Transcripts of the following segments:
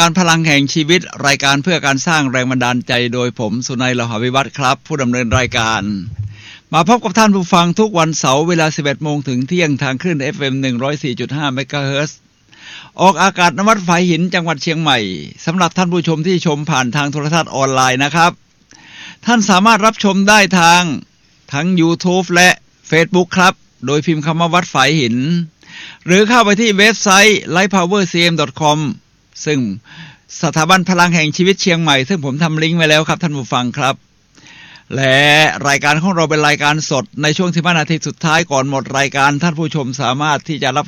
การพลังแห่งชีวิตรายการเพื่อการสร้างแรงบันดาลใจโดยผมสุนัย โลหะวิวัฒน์ครับผู้ดำเนินรายการมาพบกับท่านผู้ฟังทุกวันเสาร์เวลา 11 โมงถึงเที่ยงทางคลื่น FM 104.5 เมกะเฮิรตซ์ออกอากาศณวัดฝายหินจังหวัดเชียงใหม่สำหรับท่านผู้ชมที่ชมผ่านทางโทรทัศน์ออนไลน์นะครับท่านสามารถรับชมได้ทางทั้ง YouTube และ Facebook ครับโดยพิมพ์คำว่าวัดฝายหินหรือเข้าไปที่เว็บไซต์ lightpowercm.com ซึ่งสถาบันพลังแห่งชีวิตเชียงใหม่ซึ่งผมทำลิงก์ไว้แล้วครับท่านผู้ฟังครับและรายการของเราเป็นรายการสดในช่วง15 นาทีสุดท้ายก่อนหมดรายการท่านผู้ชมสามารถที่จะรับ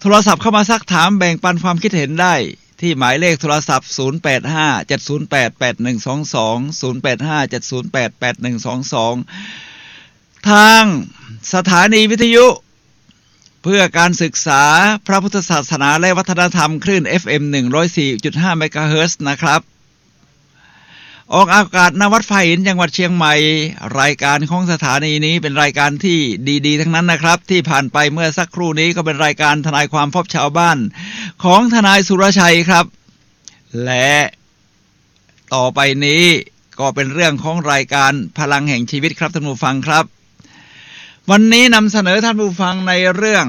โทรศัพท์เข้ามาซักถามแบ่งปันความคิดเห็นได้ที่หมายเลขโทรศัพท์0857088122 0857088122ทางสถานีวิทยุเพื่อการศึกษาพระพุทธศาสนาและวัฒนธรรมคลื่น FM 104.5 เมกะเฮิรตซ์นะครับออกอากาศณวัดฝายหินจังหวัดเชียงใหม่รายการของสถานีนี้เป็นรายการที่ดีๆทั้งนั้นนะครับที่ผ่านไปเมื่อสักครู่นี้ก็เป็นรายการทนายความพบชาวบ้านของทนายสุรชัยครับและต่อไปนี้ก็เป็นเรื่องของรายการพลังแห่งชีวิตครับท่านผู้ฟังครับวันนี้นำเสนอท่านผู้ฟังในเรื่อง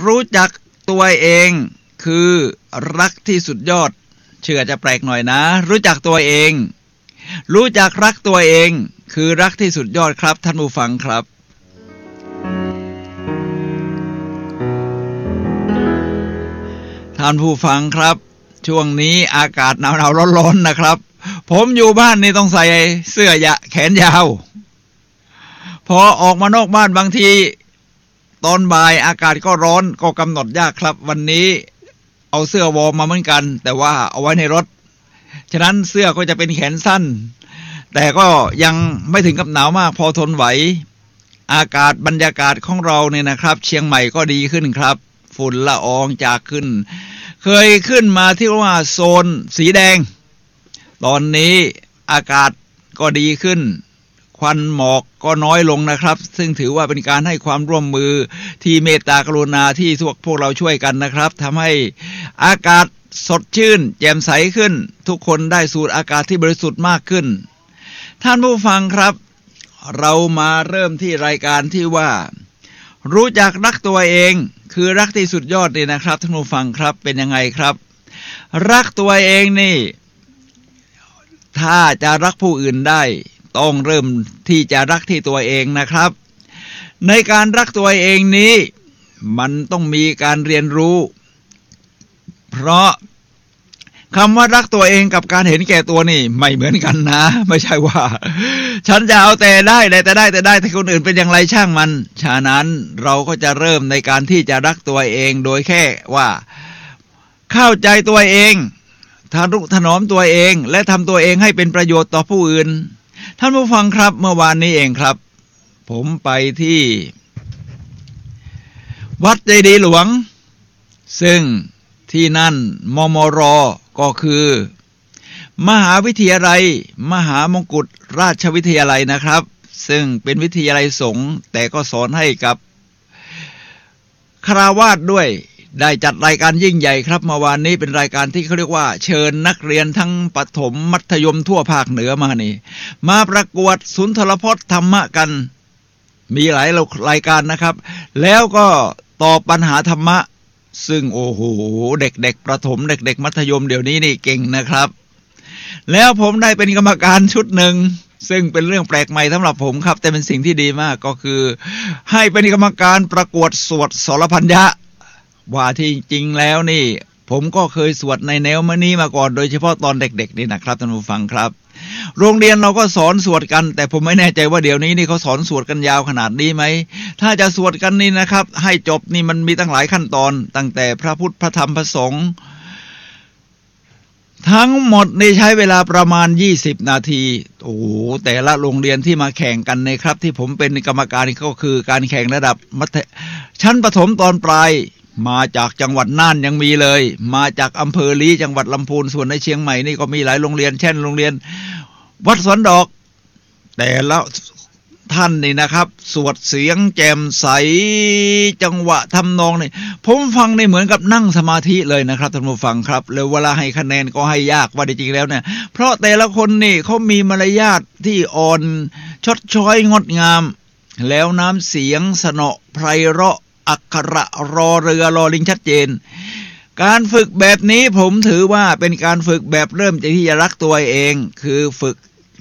รู้จักตัวเองคือรักที่สุดยอดเชื่อจะแปลกหน่อยนะรู้จักตัวเองรู้จักรักตัวเองคือรักที่สุดยอดครับท่านผู้ฟังครับท่านผู้ฟังครับช่วงนี้อากาศหนาวๆร้อนๆนะครับผมอยู่บ้านนี่ต้องใส่เสื้อแขนยาวพอออกมานอกบ้านบางทีตอนบ่ายอากาศก็ร้อนก็กำหนดยากครับวันนี้เอาเสื้อวอร์มมาเหมือนกันแต่ว่าเอาไว้ในรถฉะนั้นเสื้อก็จะเป็นแขนสั้นแต่ก็ยังไม่ถึงกับหนาวมากพอทนไหวอากาศบรรยากาศของเราเนี่ยนะครับเชียงใหม่ก็ดีขึ้นครับฝุ่นละอองจากขึ้นเคยขึ้นมาที่ว่าโซนสีแดงตอนนี้อากาศก็ดีขึ้นควันหมอกก็น้อยลงนะครับซึ่งถือว่าเป็นการให้ความร่วมมือที่เมตตากรุณาที่พวกเราช่วยกันนะครับทำให้อากาศสดชื่นแจ่มใสขึ้นทุกคนได้สูดอากาศที่บริสุทธิ์มากขึ้นท่านผู้ฟังครับเรามาเริ่มที่รายการที่ว่ารู้จักรักตัวเองคือรักที่สุดยอดนี่นะครับท่านผู้ฟังครับเป็นยังไงครับรักตัวเองนี่ถ้าจะรักผู้อื่นได้ต้องเริ่มที่จะรักที่ตัวเองนะครับในการรักตัวเองนี้มันต้องมีการเรียนรู้เพราะคำว่ารักตัวเองกับการเห็นแก่ตัวนี่ไม่เหมือนกันนะไม่ใช่ว่าฉันจะเอาแต่ได้แต่คนอื่นเป็นอย่างไรช่างมันฉะนั้นเราก็จะเริ่มในการที่จะรักตัวเองโดยแค่ว่าเข้าใจตัวเองทนุถนอมตัวเองและทำตัวเองให้เป็นประโยชน์ต่อผู้อื่นท่านผู้ฟังครับเมื่อวานนี้เองครับผมไปที่วัดเจดีย์หลวงซึ่งที่นั่นมมร.ก็คือมหาวิทยาลัยมหามงกุฎราชวิทยาลัยนะครับซึ่งเป็นวิทยาลัยสงฆ์แต่ก็สอนให้กับคฤหัสถ์ด้วยได้จัดรายการยิ่งใหญ่ครับเมื่อวานนี้เป็นรายการที่เขาเรียกว่าเชิญนักเรียนทั้งประถมมัธยมทั่วภาคเหนือมาประกวดสุนทรพจน์ธรรมะกันมีหลายรายการนะครับแล้วก็ตอบปัญหาธรรมะซึ่งโอ้โหเด็กๆประถมเด็กๆมัธยมเดี๋ยวนี้นี่เก่งนะครับแล้วผมได้เป็นกรรมการชุดหนึ่งซึ่งเป็นเรื่องแปลกใหม่สำหรับผมครับแต่เป็นสิ่งที่ดีมากก็คือให้เป็นกรรมการประกวดสวดสรพัญญะว่าที่จริงแล้วนี่ผมก็เคยสวดในแนวนี้มาก่อนโดยเฉพาะตอนเด็กๆนี่นะครับท่านผู้ฟังครับโรงเรียนเราก็สอนสวดกันแต่ผมไม่แน่ใจว่าเดี๋ยวนี้นี่เขาสอนสวดกันยาวขนาดนี้ไหมถ้าจะสวดกันนี่นะครับให้จบนี่มันมีตั้งหลายขั้นตอนตั้งแต่พระพุทธพระธรรมพระสงฆ์ทั้งหมดนี่ใช้เวลาประมาณ20 นาทีโอ้โหแต่ละโรงเรียนที่มาแข่งกันนะครับที่ผมเป็นกรรมการก็คือการแข่งระดับชั้นประถมตอนปลายมาจากจังหวัดน่านยังมีเลยมาจากอำเภอลี้จังหวัดลำพูนส่วนในเชียงใหม่นี่ก็มีหลายโรงเรียนเช่นโรงเรียนวัดสวนดอกแต่ละ ท่านนี่นะครับสวดเสียงแจ่มใสจังหวะทำนองนี่ผมฟังได้เหมือนกับนั่งสมาธิเลยนะครับท่านผู้ฟังครับแล้วเวลาให้คะแนนก็ให้ยากว่าจริงๆแล้วเนี่ยเพราะแต่ละคนนี่เขามีมารยาทที่อ่อนชดช้อยงดงามแล้วน้ำเสียงสนอไพเราะอักขระรอเรือรอลิงชัดเจนการฝึกแบบนี้ผมถือว่าเป็นการฝึกแบบเริ่มจากที่จะรักตัวเองคือฝึก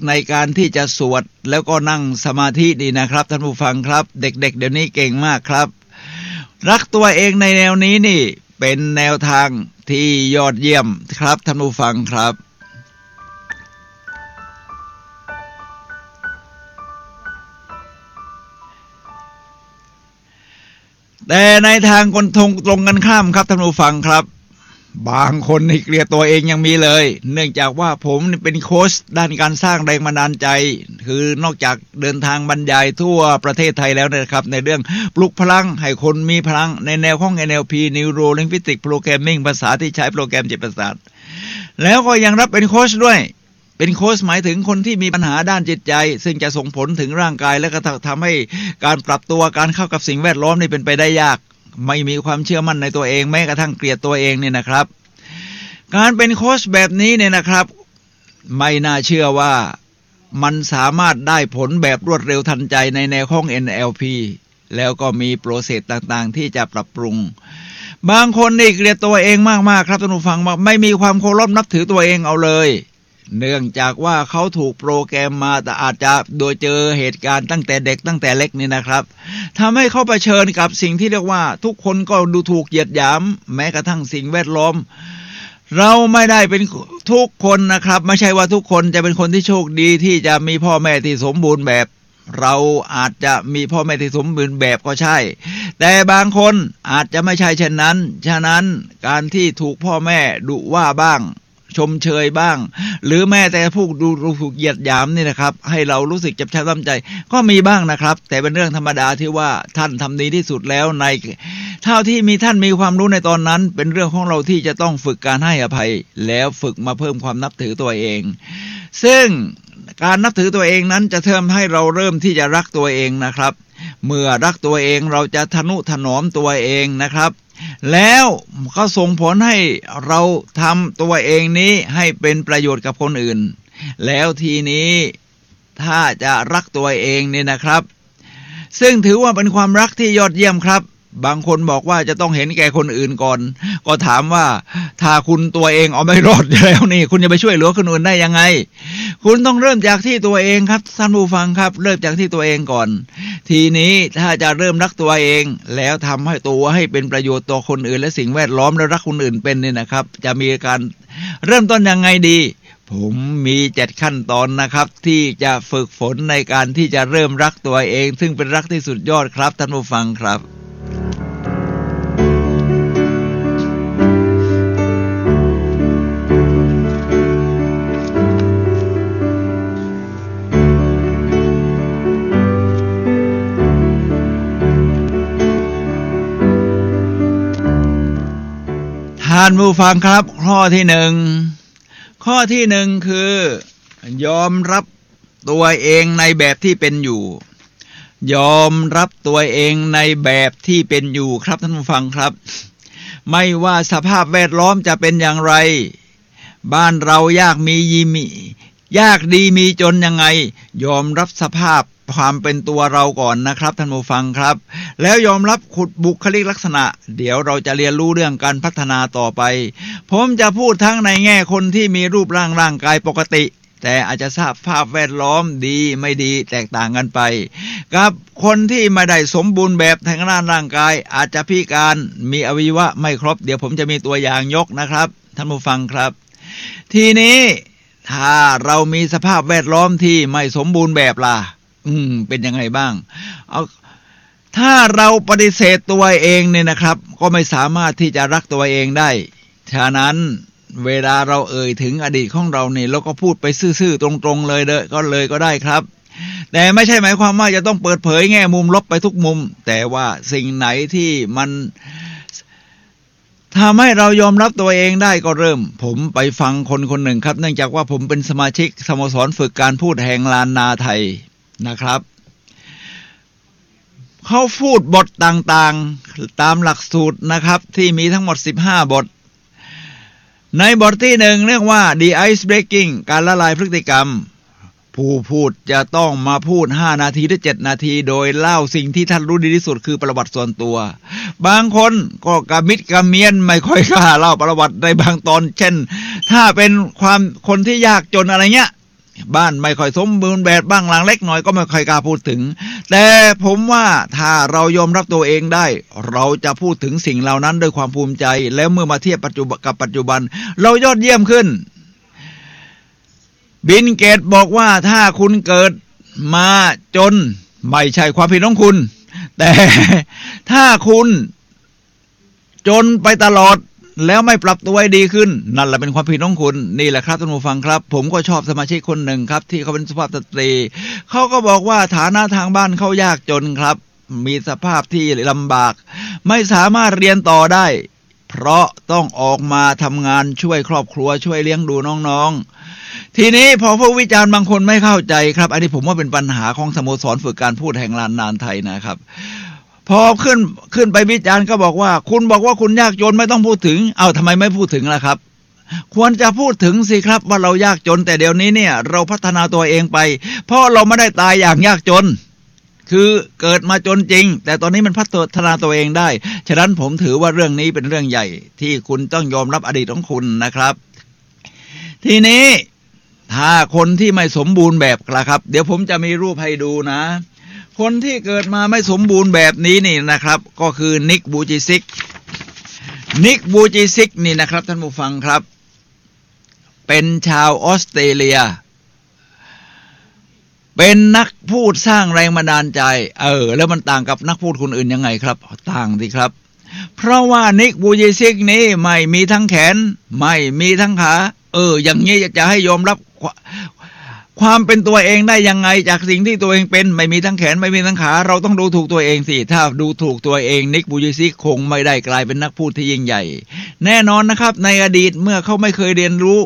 ในการที่จะสวดแล้วก็นั่งสมาธิดีนะครับท่านผู้ฟังครับเด็กๆเดี๋ยวนี้เก่งมากครับรักตัวเองในแนวนี้นี่เป็นแนวทางที่ยอดเยี่ยมครับท่านผู้ฟังครับแต่ในทางคนตรงกันข้ามครับท่านผู้ฟังครับบางคนนี่เกลียดตัวเองยังมีเลยเนื่องจากว่าผมเป็นโค้ชด้านการสร้างแรงบันดาลใจคือนอกจากเดินทางบรรยายทั่วประเทศไทยแล้วนะครับในเรื่องปลุกพลังให้คนมีพลังในแนวของ NLP Neuro Linguistic Programming ภาษาที่ใช้โปรแกรมจิตประสาทแล้วก็ยังรับเป็นโค้ชด้วยเป็นโค้ชหมายถึงคนที่มีปัญหาด้านจิตใจซึ่งจะส่งผลถึงร่างกายและก็ทำให้การปรับตัวการเข้ากับสิ่งแวดล้อมนี่เป็นไปได้ยากไม่มีความเชื่อมั่นในตัวเองแม้กระทั่งเกลียดตัวเองเนี่ยนะครับการเป็นโค้ชแบบนี้เนี่ยนะครับไม่น่าเชื่อว่ามันสามารถได้ผลแบบรวดเร็วทันใจในแนวของ NLP แล้วก็มีโปรเซสต่างๆที่จะปรับปรุงบางคนนี่เกลียดตัวเองมากๆครับท่านผู้ฟังไม่มีความเคารพนับถือตัวเองเอาเลยเนื่องจากว่าเขาถูกโปรแกรมมาแต่อาจจะโดยเจอเหตุการณ์ตั้งแต่เด็กตั้งแต่เล็กนี่นะครับทำให้เขาเผชิญกับสิ่งที่เรียกว่าทุกคนก็ดูถูกเหยียดหยามแม้กระทั่งสิ่งแวดล้อมเราไม่ได้เป็นทุกคนนะครับไม่ใช่ว่าทุกคนจะเป็นคนที่โชคดีที่จะมีพ่อแม่ที่สมบูรณ์แบบเราอาจจะมีพ่อแม่ที่สมบูรณ์แบบก็ใช่แต่บางคนอาจจะไม่ใช่เช่นนั้นฉะนั้นการที่ถูกพ่อแม่ดุว่าบ้างชมเชยบ้างหรือแม้แต่ผู้ดูถูกเหยียดหยามนี่นะครับให้เรารู้สึกเจ็บช้ำใจก็มีบ้างนะครับแต่เป็นเรื่องธรรมดาที่ว่าท่านทำดีที่สุดแล้วในเท่าที่ท่านมีความรู้ในตอนนั้นเป็นเรื่องของเราที่จะต้องฝึกการให้อภัยแล้วฝึกมาเพิ่มความนับถือตัวเองซึ่งการนับถือตัวเองนั้นจะทำให้เราเริ่มที่จะรักตัวเองนะครับเมื่อรักตัวเองเราจะทนุถนอมตัวเองนะครับแล้วก็ส่งผลให้เราทำตัวเองนี้ให้เป็นประโยชน์กับคนอื่นแล้วทีนี้ถ้าจะรักตัวเองนี่นะครับซึ่งถือว่าเป็นความรักที่ยอดเยี่ยมครับบางคนบอกว่าจะต้องเห็นแก่คนอื่นก่อนก็ถามว่าถ้าคุณตัวเองเอาไม่รอดแล้วนี่คุณจะไปช่วยเหลือคนอื่นได้ยังไงคุณต้องเริ่มจากที่ตัวเองครับท่านผู้ฟังครับเริ่มจากที่ตัวเองก่อนทีนี้ถ้าจะเริ่มรักตัวเองแล้วทำให้ตัวให้เป็นประโยชน์ต่อคนอื่นและสิ่งแวดล้อมและรักคนอื่นเป็นเนี่ยนะครับจะมีการเริ่มต้นยังไงดีผมมี7ขั้นตอนนะครับที่จะฝึกฝนในการที่จะเริ่มรักตัวเองซึ่งเป็นรักที่สุดยอดครับท่านผู้ฟังครับท่านผู้ฟังครับข้อที่หนึ่งคือยอมรับตัวเองในแบบที่เป็นอยู่ยอมรับตัวเองในแบบที่เป็นอยู่ครับท่านผู้ฟังครับไม่ว่าสภาพแวดล้อมจะเป็นอย่างไรบ้านเรายากดีมีจนยังไงยอมรับสภาพความเป็นตัวเราก่อนนะครับท่านผู้ฟังครับแล้วยอมรับขุดบุคลิกลักษณะเดี๋ยวเราจะเรียนรู้เรื่องการพัฒนาต่อไปผมจะพูดทั้งในแง่คนที่มีรูปร่างกายปกติแต่อาจจะสภาพแวดล้อมดีไม่ดีแตกต่างกันไปกับคนที่ไม่ได้สมบูรณ์แบบทางด้านร่างกายอาจจะพิการมีอวัยวะไม่ครบเดี๋ยวผมจะมีตัวอย่างยกนะครับท่านผู้ฟังครับทีนี้ถ้าเรามีสภาพแวดล้อมที่ไม่สมบูรณ์แบบล่ะเป็นยังไงบ้างถ้าเราปฏิเสธตัวเองเนี่ยนะครับก็ไม่สามารถที่จะรักตัวเองได้ฉะนั้นเวลาเราเอ่ยถึงอดีตของเราเนี่ยเราก็พูดไปซื่อๆตรงๆเลยก็ได้ครับแต่ไม่ใช่หมายความว่าจะต้องเปิดเผยแง่มุมลบไปทุกมุมแต่ว่าสิ่งไหนที่มันทำให้เรายอมรับตัวเองได้ก็เริ่มผมไปฟังคนหนึ่งครับเนื่องจากว่าผมเป็นสมาชิกสโมสรฝึกการพูดแห่งลานนาไทยนะครับ เขาพูดบทต่างๆตามหลักสูตรนะครับที่มีทั้งหมด15บทในบทที่1เรียกว่า The Ice Breaking การละลายพฤติกรรมผู้พูดจะต้องมาพูด5นาทีหรือ7นาทีโดยเล่าสิ่งที่ท่านรู้ดีที่สุดคือประวัติส่วนตัวบางคนก็กระมิดกระเมียนไม่ค่อยกล้าเล่าประวัติในบางตอนเช่นถ้าเป็นคนที่ยากจนอะไรเงี้ยบ้านไม่ค่อยสมบูรณ์แบบบ้างหลังเล็กหน่อยก็ไม่ค่อยกล้าพูดถึงแต่ผมว่าถ้าเรายอมรับตัวเองได้เราจะพูดถึงสิ่งเหล่านั้นด้วยความภูมิใจแล้วเมื่อมาเทียบกับปัจจุบันเรายอดเยี่ยมขึ้นบิลเกตบอกว่าถ้าคุณเกิดมาจนไม่ใช่ความผิดของคุณแต่ถ้าคุณจนไปตลอดแล้วไม่ปรับตัวให้ดีขึ้นนั่นแหละเป็นความผิดของคุณนี่แหละครับท่านผู้ฟังครับผมก็ชอบสมาชิกคนหนึ่งครับที่เขาเป็นสุภาพสตรีเขาก็บอกว่าฐานะทางบ้านเขายากจนครับมีสภาพที่ลำบากไม่สามารถเรียนต่อได้เพราะต้องออกมาทำงานช่วยครอบครัวช่วยเลี้ยงดูน้องๆทีนี้พอผู้วิจารณ์บางคนไม่เข้าใจครับอันนี้ผมว่าเป็นปัญหาของสโมสรฝึกการพูดแห่งลานนานไทยนะครับพอขึ้นไปวิจารณ์ก็บอกว่าคุณบอกว่าคุณยากจนไม่ต้องพูดถึงทำไมไม่พูดถึงล่ะครับควรจะพูดถึงสิครับว่าเรายากจนแต่เดี๋ยวนี้เนี่ยเราพัฒนาตัวเองไปเพราะเราไม่ได้ตายอย่างยากจนคือเกิดมาจนจริงแต่ตอนนี้มันพัฒนาตัวเองได้ฉะนั้นผมถือว่าเรื่องนี้เป็นเรื่องใหญ่ที่คุณต้องยอมรับอดีตของคุณนะครับทีนี้ถ้าคนที่ไม่สมบูรณ์แบบล่ะครับเดี๋ยวผมจะมีรูปให้ดูนะคนที่เกิดมาไม่สมบูรณ์แบบนี้นี่นะครับก็คือนิกบูจิซิกนี่นะครับท่านผู้ฟังครับเป็นชาวออสเตรเลียเป็นนักพูดสร้างแรงบันดาลใจแล้วมันต่างกับนักพูดคนอื่นยังไงครับต่างสิครับเพราะว่านิกบูจิซิกนี้ไม่มีทั้งแขนไม่มีทั้งขาอย่างนี้จะให้ยอมรับความเป็นตัวเองได้ยังไงจากสิ่งที่ตัวเองเป็นไม่มีทั้งแขนไม่มีทั้งขาเราต้องดูถูกตัวเองสิถ้าดูถูกตัวเองนิกบูจิซิกคงไม่ได้กลายเป็นนักพูดที่ยิ่งใหญ่แน่นอนนะครับในอดีตเมื่อเขาไม่เคยเรียนรู้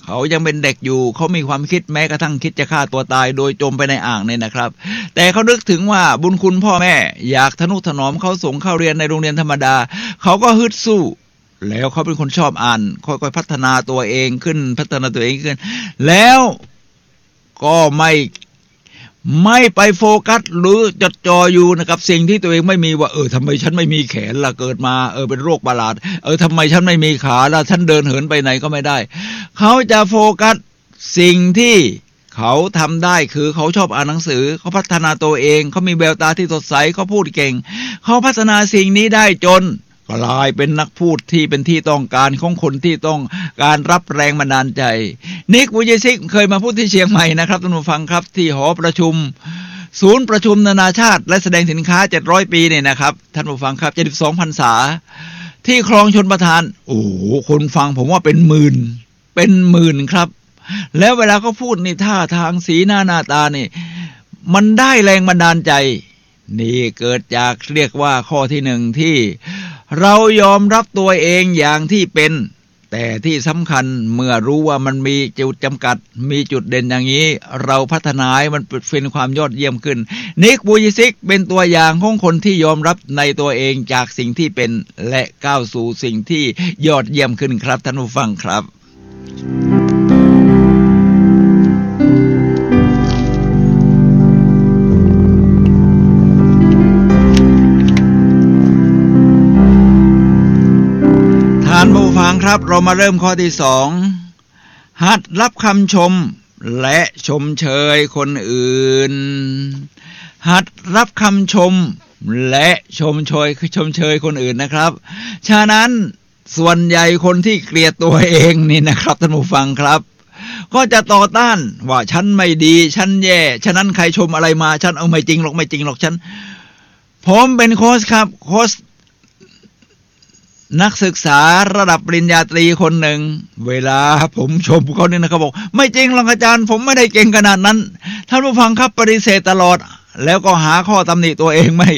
เขายังเป็นเด็กอยู่เขามีความคิดแม้กระทั่งคิดจะฆ่าตัวตายโดยจมไปในอ่างเนี่ยนะครับแต่เขานึกถึงว่าบุญคุณพ่อแม่อยากทนุถนอมเขาส่งเข้าเรียนในโรงเรียนธรรมดาเขาก็ฮึดสู้แล้วเขาเป็นคนชอบอ่านค่อยๆพัฒนาตัวเองขึ้นแล้วก็ไม่ไปโฟกัสหรือจดจ่ออยู่นะครับสิ่งที่ตัวเองไม่มีว่าทำไมฉันไม่มีแขนล่ะเกิดมาเป็นโรคประหลาดทำไมฉันไม่มีขาล่ะฉันเดินเหินไปไหนก็ไม่ได้เขาจะโฟกัสสิ่งที่เขาทำได้คือเขาชอบอ่านหนังสือเขาพัฒนาตัวเองเขามีแววตาที่สดใสเขาพูดเก่งเขาพัฒนาสิ่งนี้ได้จนกลายเป็นนักพูดที่เป็นที่ต้องการของคนที่ต้องการรับแรงบันดาลใจนิกบูจิซิกเคยมาพูดที่เชียงใหม่นะครับท่านผู้ฟังครับที่หอประชุมศูนย์ประชุมนานาชาติและแสดงสินค้า700ปีเนี่ยนะครับท่านผู้ฟังครับ72พรรษาที่คลองชลประทานคนฟังผมว่าเป็นหมื่นครับแล้วเวลาเขาพูดนี่ท่าทางสีหน้าตานี่มันได้แรงบันดาลใจนี่เกิดจากเรียกว่าข้อที่1ที่เรายอมรับตัวเองอย่างที่เป็นแต่ที่สำคัญเมื่อรู้ว่ามันมีจุดจำกัดมีจุดเด่นอย่างนี้เราพัฒนาให้มันเป็นความยอดเยี่ยมขึ้นนิกบูจิซิกเป็นตัวอย่างของคนที่ยอมรับในตัวเองจากสิ่งที่เป็นและก้าวสู่สิ่งที่ยอดเยี่ยมขึ้นครับท่านผู้ฟังครับท่านผู้ฟังครับเรามาเริ่มข้อที่2หัดรับคำชมและชมเชยคนอื่นหัดรับคำชมและชมเชยคนอื่นนะครับฉะนั้นส่วนใหญ่คนที่เกลียดตัวเองนี่นะครับท่านผู้ฟังครับก็จะต่อต้านว่าฉันไม่ดีฉันแย่ฉะนั้นใครชมอะไรมาฉันไม่จริงหรอกฉันผมเป็นโค้ชครับโค้ชนักศึกษาระดับปริญญาตรีคนหนึ่งเวลาผมชมเขาเนี่ยนะครับบอกไม่จริงหรอกอาจารย์ผมไม่ได้เก่งขนาดนั้นท่านผู้ฟังครับปฏิเสธตลอดแล้วก็หาข้อตำหนิตัวเองไม่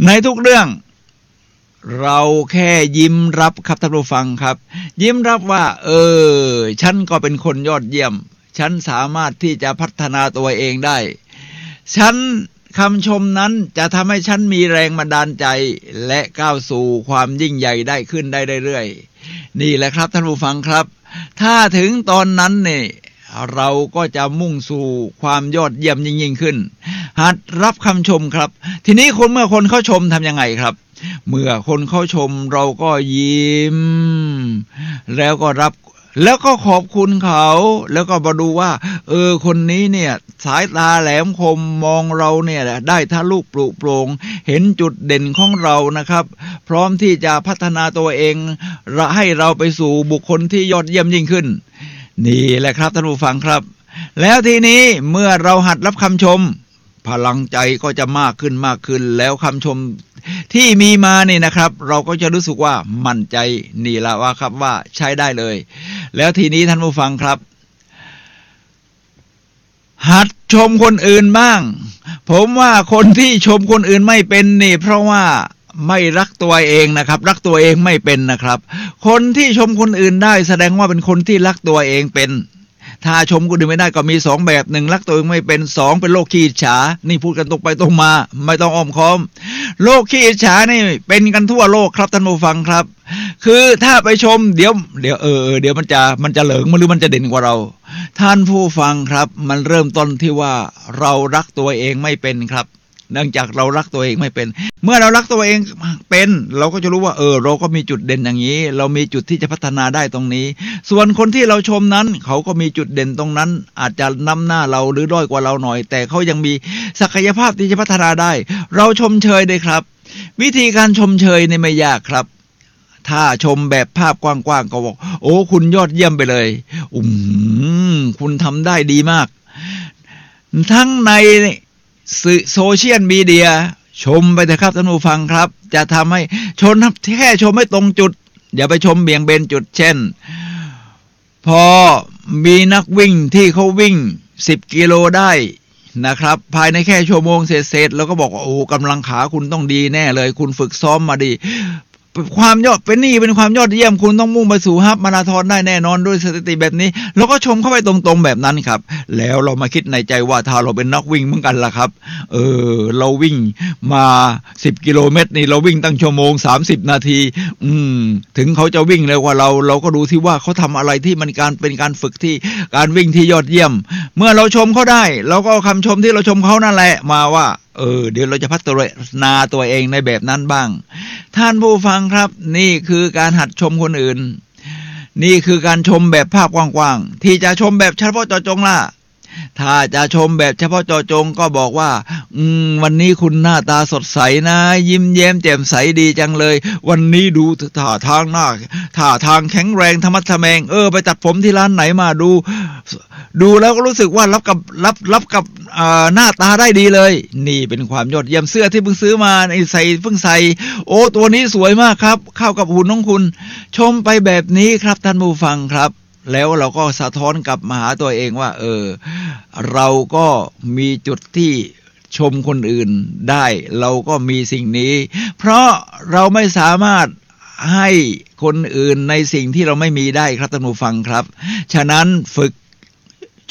ในทุกเรื่องเราแค่ยิ้มรับครับท่านผู้ฟังครับยิ้มรับว่าฉันก็เป็นคนยอดเยี่ยมฉันสามารถที่จะพัฒนาตัวเองได้ฉัน คำชมนั้นจะทำให้ฉันมีแรงบันดาลใจและก้าวสู่ความยิ่งใหญ่ได้ขึ้นได้เรื่อยๆนี่แหละครับท่านผู้ฟังครับถ้าถึงตอนนั้นเนี่ยเราก็จะมุ่งสู่ความยอดเยี่ยมยิ่งขึ้นหัดรับคำชมครับทีนี้เมื่อคนเขาชมทำยังไงครับเมื่อคนเขาชมเราก็ยิ้มแล้วก็รับแล้วก็ขอบคุณเขาแล้วก็มาดูว่าคนนี้เนี่ยสายตาแหลมคมมองเราเนี่ยได้ทะลุปลุกโปร่งเห็นจุดเด่นของเรานะครับพร้อมที่จะพัฒนาตัวเองให้เราไปสู่บุคคลที่ยอดเยี่ยมยิ่งขึ้นนี่แหละครับท่านผู้ฟังครับแล้วทีนี้เมื่อเราหัดรับคำชมพลังใจก็จะมากขึ้นแล้วคำชมที่มีมานี่นะครับเราก็จะรู้สึกว่ามั่นใจนี่ละว่าครับว่าใช้ได้เลยแล้วทีนี้ท่านผู้ฟังครับหัดชมคนอื่นบ้างผมว่าคนที่ชมคนอื่นไม่เป็นนี่เพราะว่าไม่รักตัวเองนะครับรักตัวเองไม่เป็นนะครับคนที่ชมคนอื่นได้แสดงว่าเป็นคนที่รักตัวเองเป็นถ้าชมคนอื่นไม่ได้ก็มี2แบบ1รักตัวเองไม่เป็น2เป็นโรคขี้อิจฉานี่พูดกันตรงไปตรงมาไม่ต้องอ้อมค้อมโรคขี้อิจฉานี่เป็นกันทั่วโลกครับท่านผู้ฟังครับคือถ้าไปชมเดี๋ยวมันจะเหลิงหรือมันจะเด่นกว่าเราท่านผู้ฟังครับมันเริ่มต้นที่ว่าเรารักตัวเองไม่เป็นครับเนื่องจากเรารักตัวเองไม่เป็นเมื่อเรารักตัวเองเป็นเราก็จะรู้ว่าเราก็มีจุดเด่นอย่างนี้เรามีจุดที่จะพัฒนาได้ตรงนี้ส่วนคนที่เราชมนั้นเขาก็มีจุดเด่นตรงนั้นอาจจะนำหน้าเราหรือด้อยกว่าเราหน่อยแต่เขายังมีศักยภาพที่จะพัฒนาได้เราชมเชยได้ครับวิธีการชมเชยนี่ไม่ยากครับถ้าชมแบบภาพกว้างๆก็บอกโอ้คุณยอดเยี่ยมไปเลยคุณทำได้ดีมากทั้งในโซเชียลมีเดียชมไปเถอะครับท่านผู้ฟังครับจะทำให้แค่ชมให้ตรงจุดอย่าไปชมเบี่ยงเบนจุดเช่นพอมีนักวิ่งที่เขาวิ่ง10 กิโลได้นะครับภายในแค่ชั่วโมงเศษๆแล้วก็บอกว่าโอ้กำลังขาคุณต้องดีแน่เลยคุณฝึกซ้อมมาดีความยอดเป็นความยอดเยี่ยมคุณต้องมุ่งไปสู่ฮาล์ฟมาราธอนได้แน่นอนด้วยสถิติแบบนี้เราก็ชมเข้าไปตรงๆแบบนั้นครับแล้วเรามาคิดในใจว่าถ้าเราเป็นนักวิ่งเหมือนกันล่ะครับเราวิ่งมา10 กิโลเมตรนี่เราวิ่งตั้งชั่วโมง30 นาทีถึงเขาจะวิ่งเร็วกว่าเราก็ดูที่ว่าเขาทำอะไรที่มันเป็นการฝึกที่การวิ่งที่ยอดเยี่ยมเมื่อเราชมเขาได้เราก็คำชมที่เราชมเขานั่นแหละมาว่าเดี๋ยวเราจะพัฒนาตัวเองในแบบนั้นบ้างท่านผู้ฟังครับนี่คือการหัดชมคนอื่นนี่คือการชมแบบภาพกว้างๆที่จะชมแบบเฉพาะเจาะจงล่ะถ้าจะชมแบบเฉพาะเจาะจงก็บอกว่าวันนี้คุณหน้าตาสดใสนะยิ้มแย้มแจ่มใสดีจังเลยวันนี้ดูท่าทางแข็งแรงธรรมะทะแมงไปตัดผมที่ร้านไหนมาดูแล้วก็รู้สึกว่ารับกับหน้าตาได้ดีเลยนี่เป็นความยอดเยี่ยมเสื้อที่เพิ่งซื้อมาเพิ่งใส่ตัวนี้สวยมากครับเข้ากับหุ่นของคุณชมไปแบบนี้ครับท่านผู้ฟังครับแล้วเราก็สะท้อนกลับมาหาตัวเองว่าเราก็มีจุดที่ชมคนอื่นได้เราก็มีสิ่งนี้เพราะเราไม่สามารถให้คนอื่นในสิ่งที่เราไม่มีได้ครับท่านผู้ฟังครับฉะนั้นฝึก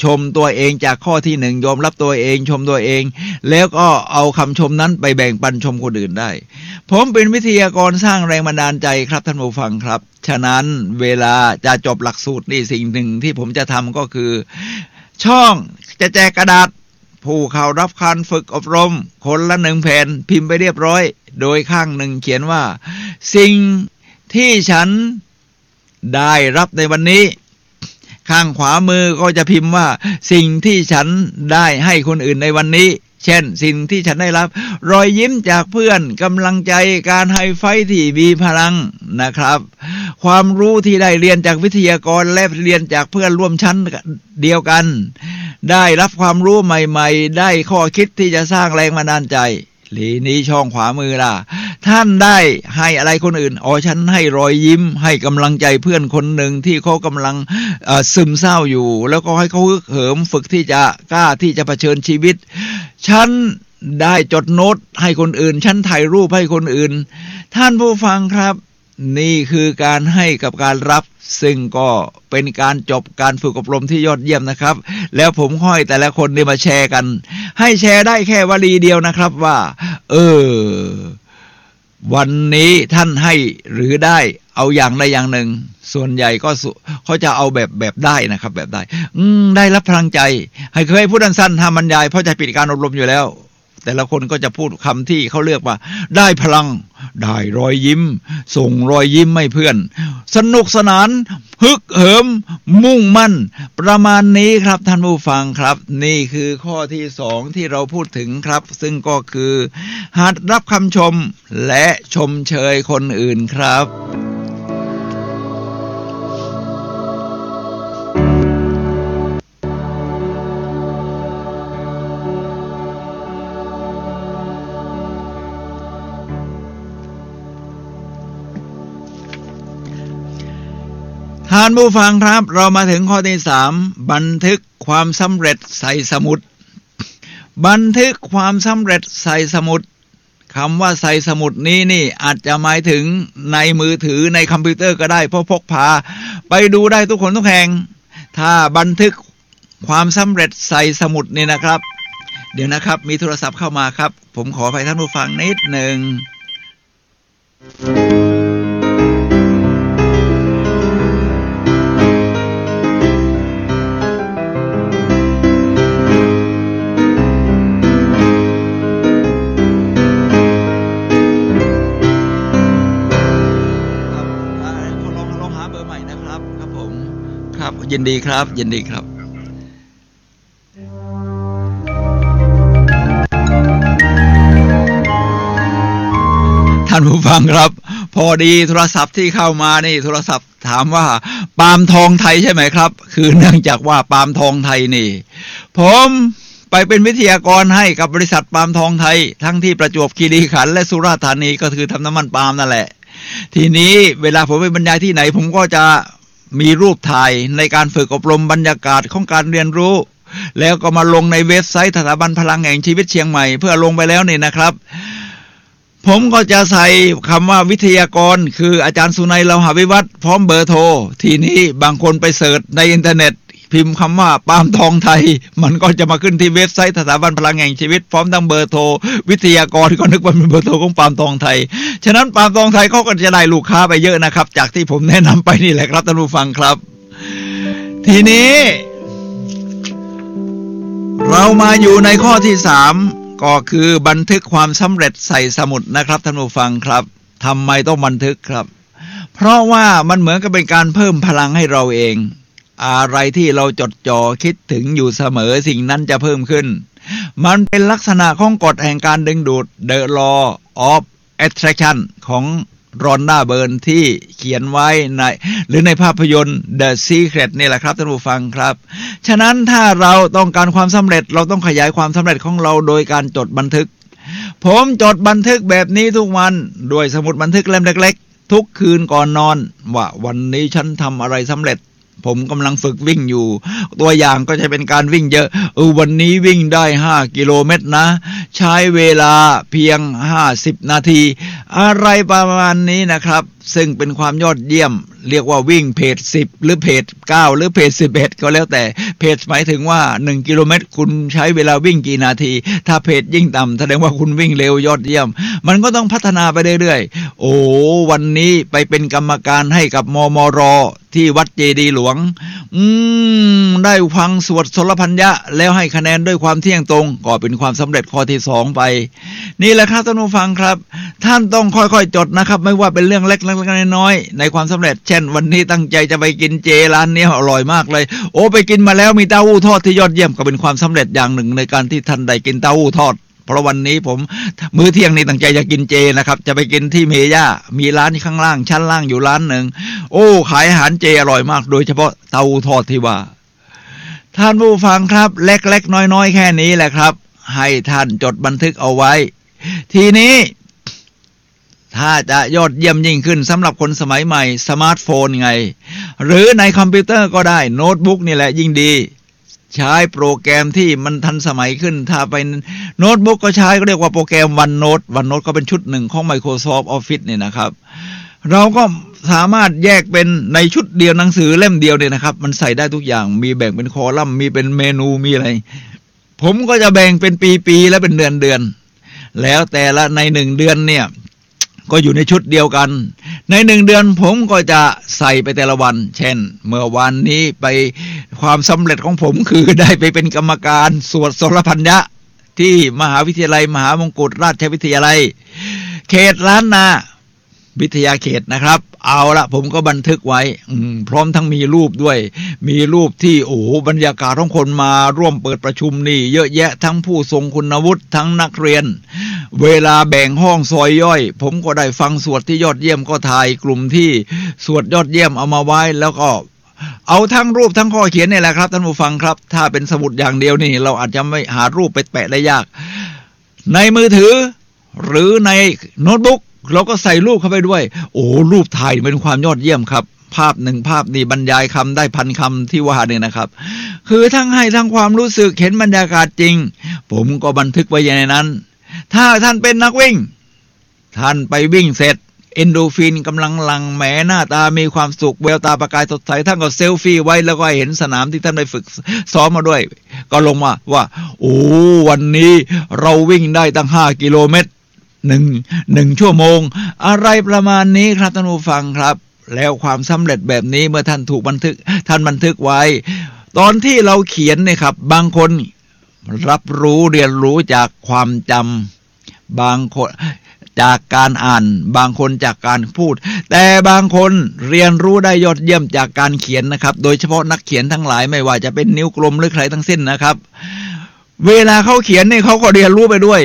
ชมตัวเองจากข้อที่1ยอมรับตัวเองชมตัวเองแล้วก็เอาคำชมนั้นไปแบ่งปันชมคนอื่นได้ผมเป็นวิทยากรสร้างแรงบันดาลใจครับท่านผู้ฟังครับฉะนั้นเวลาจะจบหลักสูตรนี่สิ่งหนึ่งที่ผมจะทำก็คือช่องจะแจกกระดาษผู้เข้ารับการฝึกอบรมคนละ1 แผ่นพิมพ์ไปเรียบร้อยโดยข้างหนึ่งเขียนว่าสิ่งที่ฉันได้รับในวันนี้ข้างขวามือก็จะพิมพ์ว่าสิ่งที่ฉันได้ให้คนอื่นในวันนี้เช่นสิ่งที่ฉันได้รับรอยยิ้มจากเพื่อนกำลังใจการไฮไฟว์ที่มีพลังนะครับความรู้ที่ได้เรียนจากวิทยากรและเรียนจากเพื่อนร่วมชั้นเดียวกันได้รับความรู้ใหม่ๆได้ข้อคิดที่จะสร้างแรงบันดาลใจนี้ช่องขวามือล่ะท่านได้ให้อะไรคนอื่นฉันให้รอยยิ้มให้กำลังใจเพื่อนคนหนึ่งที่เขากำลังซึมเศร้าอยู่แล้วก็ให้เขาฮึกเหิมฝึกที่จะกล้าที่จะเผชิญชีวิตฉันได้จดโน้ตให้คนอื่นฉันถ่ายรูปให้คนอื่นท่านผู้ฟังครับ นี่คือการให้กับการรับซึ่งก็เป็นการจบการฝึกอบรมที่ยอดเยี่ยมนะครับแล้วผมค่อยแต่ละคนได้มาแชร์กันให้แชร์ได้แค่วลีเดียวนะครับว่าวันนี้ท่านให้หรือได้เอาอย่างใดอย่างหนึ่งส่วนใหญ่ก็เขาจะเอาแบบได้นะครับแบบได้ได้รับพลังใจให้เคยพูดสั้นๆทำบรรยายเพราะจะปิดการอบรมอยู่แล้วแต่ละคนก็จะพูดคำที่เขาเลือกว่าได้พลังได้รอยยิ้มส่งรอยยิ้มให้เพื่อนสนุกสนานฮึกเหิมมุ่งมั่นประมาณนี้ครับท่านผู้ฟังครับนี่คือข้อที่2ที่เราพูดถึงครับซึ่งก็คือหัดรับคำชมและชมเชยคนอื่นครับท่านผู้ฟังครับเรามาถึงข้อที่3บันทึกความสำเร็จใส่สมุดบันทึกความสำเร็จใส่สมุดคำว่าใส่สมุดนี้นี่อาจจะหมายถึงในมือถือในคอมพิวเตอร์ก็ได้เพราะพกพาไปดูได้ทุกคนทุกแห่งถ้าบันทึกความสำเร็จใส่สมุดนี่นะครับเดี๋ยวนะครับมีโทรศัพท์เข้ามาครับผมขออภัยท่านผู้ฟังนิดหนึ่งยินดีครับยินดีครับท่านผู้ฟังครับพอดีโทรศัพท์ที่เข้ามานี่โทรศัพท์ถามว่าปาล์มทองไทยใช่ไหมครับคือเนื่องจากว่าปาล์มทองไทยนี่ผมไปเป็นวิทยากรให้กับบริษัทปาล์มทองไทยทั้งที่ประจวบคีรีขันธ์และสุราษฎร์ธานีก็คือทำน้ำมันปาล์มนั่นแหละทีนี้เวลาผมไปบรรยายที่ไหนผมก็จะมีรูปถ่ายในการฝึกอบรมบรรยากาศของการเรียนรู้แล้วก็มาลงในเว็บไซต์สถาบันพลังแห่งชีวิตเชียงใหม่เพื่อลงไปแล้วนี่นะครับผมก็จะใส่คำว่าวิทยากรคืออาจารย์สุนัย เลาหะวิวัฒน์พร้อมเบอร์โทรทีนี้บางคนไปเสิร์ชในอินเทอร์เน็ตพิมพ์คำว่าปาล์มทองไทยมันก็จะมาขึ้นที่เว็บไซต์สถาบันพลังแห่งชีวิตพร้อมทั้งเบอร์โทรวิทยากรก็นึกว่าเป็นเบอร์โทรของปาล์มทองไทยฉะนั้นปาล์มทองไทยเขาก็จะได้ลูกค้าไปเยอะนะครับจากที่ผมแนะนำไปนี่แหละครับท่านผู้ฟังครับทีนี้เรามาอยู่ในข้อที่3ก็คือบันทึกความสำเร็จใส่สมุดนะครับท่านผู้ฟังครับทำไมต้องบันทึกครับเพราะว่ามันเหมือนกับเป็นการเพิ่มพลังให้เราเองอะไรที่เราจดจ่อคิดถึงอยู่เสมอสิ่งนั้นจะเพิ่มขึ้นมันเป็นลักษณะของกฎแห่งการดึงดูด The Law of Attraction ของรอนน่าเบิร์นที่เขียนไว้ในหรือในภาพยนตร์ The Secret นี่แหละครับท่านผู้ฟังครับฉะนั้นถ้าเราต้องการความสำเร็จเราต้องขยายความสำเร็จของเราโดยการจดบันทึกผมจดบันทึกแบบนี้ทุกวันด้วยสมุดบันทึกเล่มเล็กๆทุกคืนก่อนนอนว่าวันนี้ฉันทำอะไรสำเร็จผมกำลังฝึกวิ่งอยู่ตัวอย่างก็จะเป็นการวิ่งเยอะวันนี้วิ่งได้5กิโลเมตรนะใช้เวลาเพียง50นาทีอะไรประมาณนี้นะครับซึ่งเป็นความยอดเยี่ยมเรียกว่าวิ่งเพจ10หรือเพจ9หรือเพจ11ก็แล้วแต่เพจหมายถึงว่า1กิโลเมตรคุณใช้เวลาวิ่งกี่นาทีถ้าเพจยิ่งต่ำแสดงว่าคุณวิ่งเร็วยอดเยี่ยมมันก็ต้องพัฒนาไปเรื่อยๆวันนี้ไปเป็นกรรมการให้กับมมร.ที่วัดเจดีย์หลวงได้ฟังสวดสรพัญญะแล้วให้คะแนนด้วยความเที่ยงตรงก็เป็นความสำเร็จข้อที่2ไปนี่แหละครับท่านผู้ฟังครับท่านต้องค่อยๆจดนะครับไม่ว่าเป็นเรื่องเล็กๆน้อยๆในความสำเร็จเช่นวันนี้ตั้งใจจะไปกินเจร้านนี้อร่อยมากเลยไปกินมาแล้วมีเต้าหู้ทอดที่ยอดเยี่ยมก็เป็นความสำเร็จอย่างหนึ่งในการที่ท่านได้กินเต้าหู้ทอดเพราะวันนี้ผมมื้อเที่ยงนี้ตั้งใจจะกินเจนะครับจะไปกินที่เมย่ามีร้านข้างล่างชั้นล่างอยู่ร้านหนึ่งขายอาหารเจอร่อยมากโดยเฉพาะเต้าหู้ทอดที่ว่าท่านผู้ฟังครับเล็กๆน้อยๆแค่นี้แหละครับให้ท่านจดบันทึกเอาไว้ทีนี้ถ้าจะยอดเยี่ยมยิ่งขึ้นสำหรับคนสมัยใหม่สมาร์ทโฟนไงหรือในคอมพิวเตอร์ก็ได้โน้ตบุ๊กนี่แหละยิ่งดีใช้โปรแกรมที่มันทันสมัยขึ้นถ้าเป็นโน้ตบุ๊กก็ใช้ก็เรียกว่าโปรแกรม OneNote ก็เป็นชุดหนึ่งของ Microsoft Office นี่นะครับ เราก็สามารถแยกเป็นในชุดเดียวหนังสือเล่มเดียวเนี่ยนะครับมันใส่ได้ทุกอย่างมีแบ่งเป็นคอลัมน์มีเป็นเมนูมีอะไรผมก็จะแบ่งเป็นปีๆและเป็นเดือนแล้วแต่ละใน1 เดือนเนี่ยก็อยู่ในชุดเดียวกันใน1 เดือนผมก็จะใส่ไปแต่ละวันเช่นเมื่อวันนี้ไปความสำเร็จของผมคือได้ไปเป็นกรรมการสวดสรพัญญะที่มหาวิทยาลัยมหามงกุฎราชวิทยาลัยเขตล้านนาวิทยาเขตนะครับเอาละผมก็บันทึกไว้พร้อมทั้งมีรูปด้วยมีรูปที่โอ้โหบรรยากาศของคนมาร่วมเปิดประชุมนี่เยอะแยะทั้งผู้ทรงคุณวุฒิทั้งนักเรียนเวลาแบ่งห้องซอยย่อยผมก็ได้ฟังสวดที่ยอดเยี่ยมก็ถ่ายกลุ่มที่สวดยอดเยี่ยมเอามาไว้แล้วก็เอาทั้งรูปทั้งข้อเขียนนี่แหละครับท่านผู้ฟังครับถ้าเป็นสมุดอย่างเดียวนี่เราอาจจะไม่หารูปไปแปะได้ยากในมือถือหรือในโน้ตบุ๊กเราก็ใส่รูปเข้าไปด้วยโอ้รูปถ่ายเป็นความยอดเยี่ยมครับภาพ1 ภาพนี่บรรยายคำได้1,000 คำที่ว่าเนี่ยนะครับคือทั้งให้ทั้งความรู้สึกเห็นบรรยากาศจริงผมก็บันทึกไว้ในนั้นถ้าท่านเป็นนักวิ่งท่านไปวิ่งเสร็จเอนโดฟินกำลังหลั่งแหมหน้าตามีความสุขแววตาประกายสดใสท่านก็เซลฟี่ไว้แล้วก็เห็นสนามที่ท่านได้ฝึกซ้อมมาด้วยก็ลงมาว่าโอ้วันนี้เราวิ่งได้ตั้ง5 กิโลเมตร1 ชั่วโมงอะไรประมาณนี้ครับท่านผู้ฟังครับแล้วความสำเร็จแบบนี้เมื่อท่านถูกบันทึกไว้ตอนที่เราเขียนเนี่ยครับบางคนรับรู้เรียนรู้จากความจำบางคนจากการอ่านบางคนจากการพูดแต่บางคนเรียนรู้ได้ยอดเยี่ยมจากการเขียนนะครับโดยเฉพาะนักเขียนทั้งหลายไม่ว่าจะเป็นนิ้วกลมหรือใครทั้งสิ้นนะครับเวลาเขาเขียนเนี่ยเขาก็เรียนรู้ไปด้วย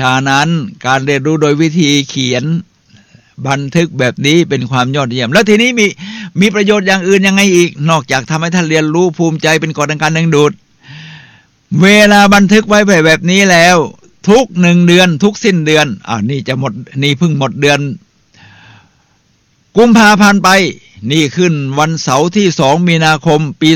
ฉะนั้นการเรียนรู้โดยวิธีเขียนบันทึกแบบนี้เป็นความยอดเยี่ยมแล้วทีนี้มีประโยชน์อย่างอื่นยังไงอีกนอกจากทำให้ท่านเรียนรู้ภูมิใจเป็นกฎแห่งการดึงดูดเวลาบันทึกไว้แบบนี้แล้วทุก1 เดือนทุกสิ้นเดือนนี่จะหมดนี่เพิ่งหมดเดือนกุมภาพันธ์ไปนี่ขึ้นวันเสาร์ที่2 มีนาคมปี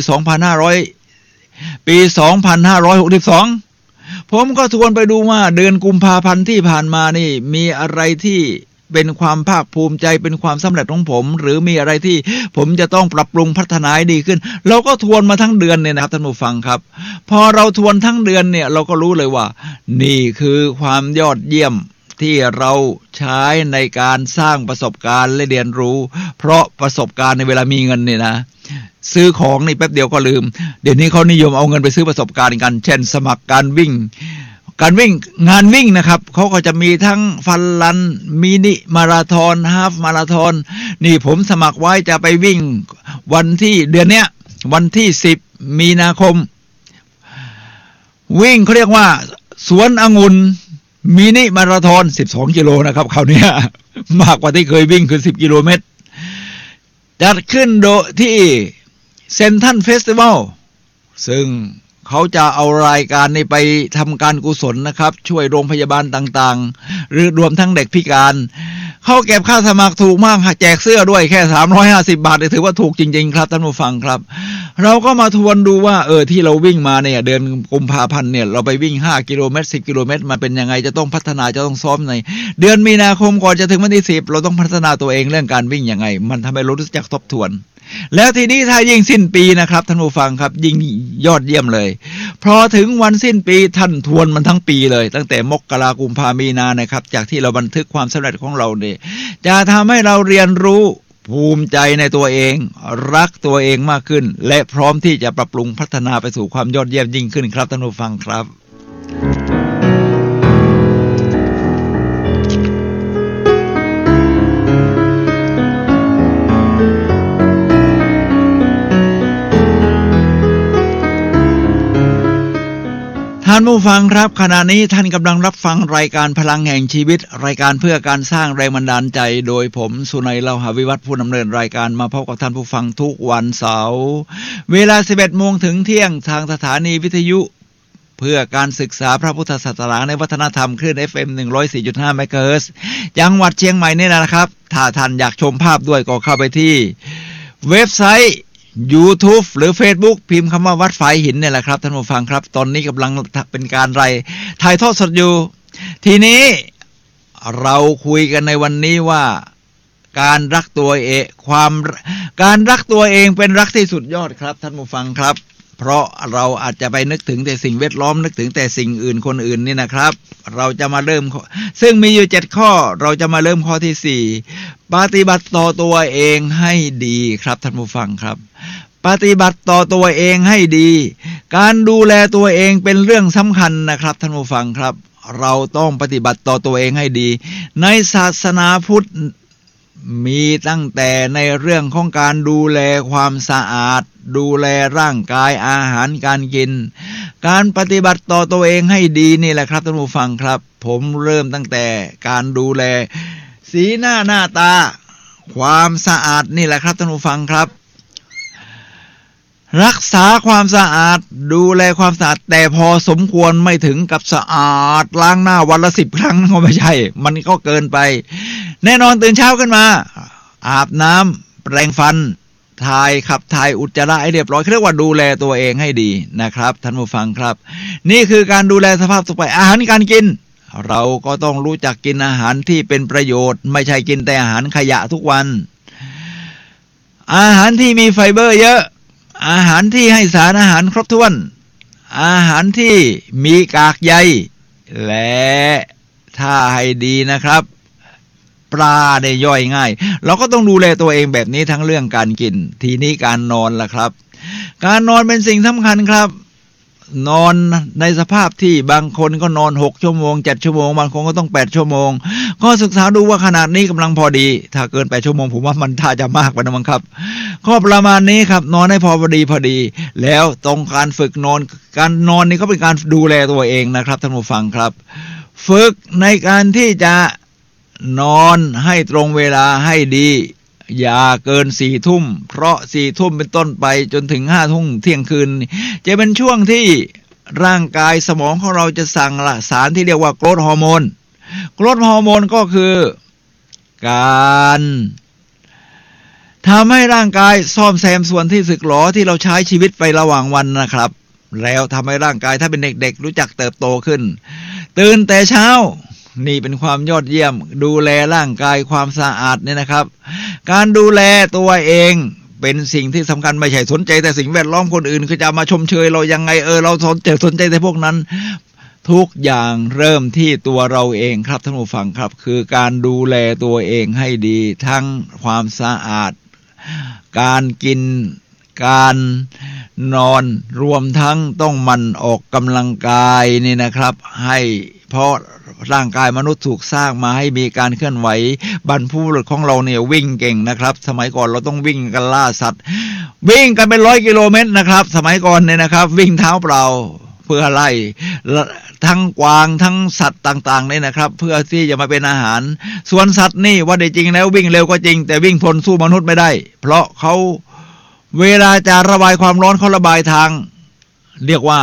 2562ผมก็ทวนไปดูว่าเดือนกุมภาพันธ์ที่ผ่านมานี่มีอะไรที่เป็นความภาคภูมิใจเป็นความสำเร็จของผมหรือมีอะไรที่ผมจะต้องปรับปรุงพัฒนาให้ดีขึ้นเราก็ทวนมาทั้งเดือนเนี่ยนะครับท่านผู้ฟังครับพอเราทวนทั้งเดือนเนี่ยเราก็รู้เลยว่านี่คือความยอดเยี่ยมที่เราใช้ในการสร้างประสบการณ์และเรียนรู้เพราะประสบการณ์ในเวลามีเงินเนี่ยนะซื้อของนี่แป๊บเดียวก็ลืมเดี๋ยวนี้เขานิยมเอาเงินไปซื้อประสบการณ์กันเช่นสมัครการวิ่งงานวิ่งนะครับเขาก็จะมีทั้งฟันรันมินิมาราธอนฮาฟมาราธอนนี่ผมสมัครไว้จะไปวิ่งวันที่เดือนเนี้ยวันที่10 มีนาคมวิ่งเขาเรียกว่าสวนองุ่นมินิมาราธอน12 กิโลนะครับคราวนี้มากกว่าที่เคยวิ่งคือ10 กิโลเมตรจัดขึ้นโดยที่เซ็นทรัลเฟสติวัลซึ่งเขาจะเอารายการนี้ไปทำการกุศลนะครับช่วยโรงพยาบาลต่างๆหรือรวมทั้งเด็กพิการเขาเก็บค่าสมัครถูกมากแจกเสื้อด้วยแค่350 บาทถือว่าถูกจริงๆครับท่านผู้ฟังครับเราก็มาทวนดูว่าที่เราวิ่งมาเนี่ยเดือนกุมภาพันธ์เนี่ยเราไปวิ่ง5 กิโลเมตร10 กิโลเมตรมาเป็นยังไงจะต้องพัฒนาจะต้องซ้อมในเดือนมีนาคมก่อนจะถึงวันที่10เราต้องพัฒนาตัวเองเรื่องการวิ่งยังไงมันทำให้เรารู้จักทบทวนแล้วทีนี้ถ้ายิ่งสิ้นปีนะครับท่านผู้ฟังครับยิ่งยอดเยี่ยมเลยพอถึงวันสิ้นปีท่านทวนมันทั้งปีเลยตั้งแต่มกราคมกุมภาพันธ์มีนานะครับจากที่เราบันทึกความสำเร็จของเราเนี่ยจะทำให้เราเรียนรู้ภูมิใจในตัวเองรักตัวเองมากขึ้นและพร้อมที่จะปรับปรุงพัฒนาไปสู่ความยอดเยี่ยมยิ่งขึ้นครับท่านผู้ฟังครับ ท่านผู้ฟังครับขณะนี้ท่านกำลังรับฟังรายการพลังแห่งชีวิตรายการเพื่อการสร้างแรงบันดาลใจโดยผมสุนัย เลาหะวิวัฒน์ผู้ดำเนินรายการมาพบกับท่านผู้ฟังทุกวันเสาร์เวลา 11 โมงถึงเที่ยงทางสถานีวิทยุเพื่อการศึกษาพระพุทธศาสนาในวัฒนธรรมคลื่น FM 104.5 เมกะเฮิรตซ์จังหวัดเชียงใหม่นี่นะครับถ้าท่านอยากชมภาพด้วยก็เข้าไปที่เว็บไซต์YouTube หรือ Facebook พิมพ์คำว่าวัดฝายหินเนี่ยแหละครับท่านผู้ฟังครับตอนนี้กำลังเป็นการถ่ายทอดสดอยู่ทีนี้เราคุยกันในวันนี้ว่า การรักตัวเองการรักตัวเองเป็นรักที่สุดยอดครับท่านผู้ฟังครับเพราะเราอาจจะไปนึกถึงแต่สิ่งแวดล้อมนึกถึงแต่สิ่งอื่นคนอื่นนี่นะครับเราจะมาเริ่มซึ่งมีอยู่7ข้อเราจะมาเริ่มข้อที่4ปฏิบัติต่อตัวเองให้ดีครับท่านผู้ฟังครับปฏิบัติต่อตัวเองให้ดีการดูแลตัวเองเป็นเรื่องสำคัญนะครับท่านผู้ฟังครับเราต้องปฏิบัติต่อตัวเองให้ดีในศาสนาพุทธมีตั้งแต่ในเรื่องของการดูแลความสะอาดดูแลร่างกายอาหารการกินการปฏิบัติต่อตัวเองให้ดีนี่แหละครับท่านผู้ฟังครับผมเริ่มตั้งแต่การดูแลสีหน้าตาความสะอาดนี่แหละครับท่านผู้ฟังครับรักษาความสะอาดดูแลความสะอาดแต่พอสมควรไม่ถึงกับสะอาดล้างหน้าวันละ10 ครั้งก็ไม่ใช่มันก็เกินไปแน่นอนตื่นเช้าขึ้นมาอาบน้ำแปรงฟันขับถ่ายอุจจาระให้เรียบร้อยเรียกว่าดูแลตัวเองให้ดีนะครับท่านผู้ฟังครับนี่คือการดูแลสภาพสุขภาพอาหารการกินเราก็ต้องรู้จักกินอาหารที่เป็นประโยชน์ไม่ใช่กินแต่อาหารขยะทุกวันอาหารที่มีไฟเบอร์เยอะอาหารที่ให้สารอาหารครบถ้วนอาหารที่มีกากใยและถ้าให้ดีนะครับปลาได้ย่อยง่ายเราก็ต้องดูแลตัวเองแบบนี้ทั้งเรื่องการกินทีนี้การนอนล่ะครับการนอนเป็นสิ่งสำคัญครับนอนในสภาพที่บางคนก็นอน6 ชั่วโมง7 ชั่วโมงบางคนก็ต้อง8 ชั่วโมงก็ศึกษาดูว่าขนาดนี้กำลังพอดีถ้าเกิน8 ชั่วโมงผมว่ามันท่าจะมากไปนะมั้งครับข้อประมาณนี้ครับนอนให้พอดีแล้วตรงการฝึกนอนการนอนนี่ก็เป็นการดูแลตัวเองนะครับท่านผู้ฟังครับฝึกในการที่จะนอนให้ตรงเวลาให้ดีอย่าเกิน4 ทุ่มเพราะ4 ทุ่มเป็นต้นไปจนถึง5 ทุ่มเที่ยงคืนจะเป็นช่วงที่ร่างกายสมองของเราจะสั่งสารที่เรียกว่าโกรทฮอร์โมนก็คือการทำให้ร่างกายซ่อมแซมส่วนที่สึกหรอที่เราใช้ชีวิตไประหว่างวันนะครับแล้วทำให้ร่างกายถ้าเป็นเด็กๆรู้จักเติบโตขึ้นตื่นแต่เช้านี่เป็นความยอดเยี่ยมดูแลร่างกายความสะอาดเนี่ยนะครับการดูแลตัวเองเป็นสิ่งที่สำคัญไม่ใช่สนใจแต่สิ่งแวดล้อมคนอื่นคือจะมาชมเชยเรายังไงเราสนใจแต่พวกนั้นทุกอย่างเริ่มที่ตัวเราเองครับท่านผู้ฟังครับคือการดูแลตัวเองให้ดีทั้งความสะอาดการกินการนอนรวมทั้งต้องหมั่นออกกำลังกายนี่นะครับให้เพราะร่างกายมนุษย์ถูกสร้างมาให้มีการเคลื่อนไหวบรรพบุรุษของเราเนี่ยวิ่งเก่งนะครับสมัยก่อนเราต้องวิ่งกันล่าสัตว์วิ่งกันเป็น100 กิโลเมตรนะครับสมัยก่อนเนี่ยนะครับวิ่งเท้าเปล่าเพื่อไล่ทั้งกวางทั้งสัตว์ต่างๆนี่นะครับเพื่อที่จะมาเป็นอาหารส่วนสัตว์นี่ว่าได้จริงแล้ววิ่งเร็วก็จริงแต่วิ่งทนสู้มนุษย์ไม่ได้เพราะเขาเวลาจะระบายความร้อนเขาระบายทางเรียกว่า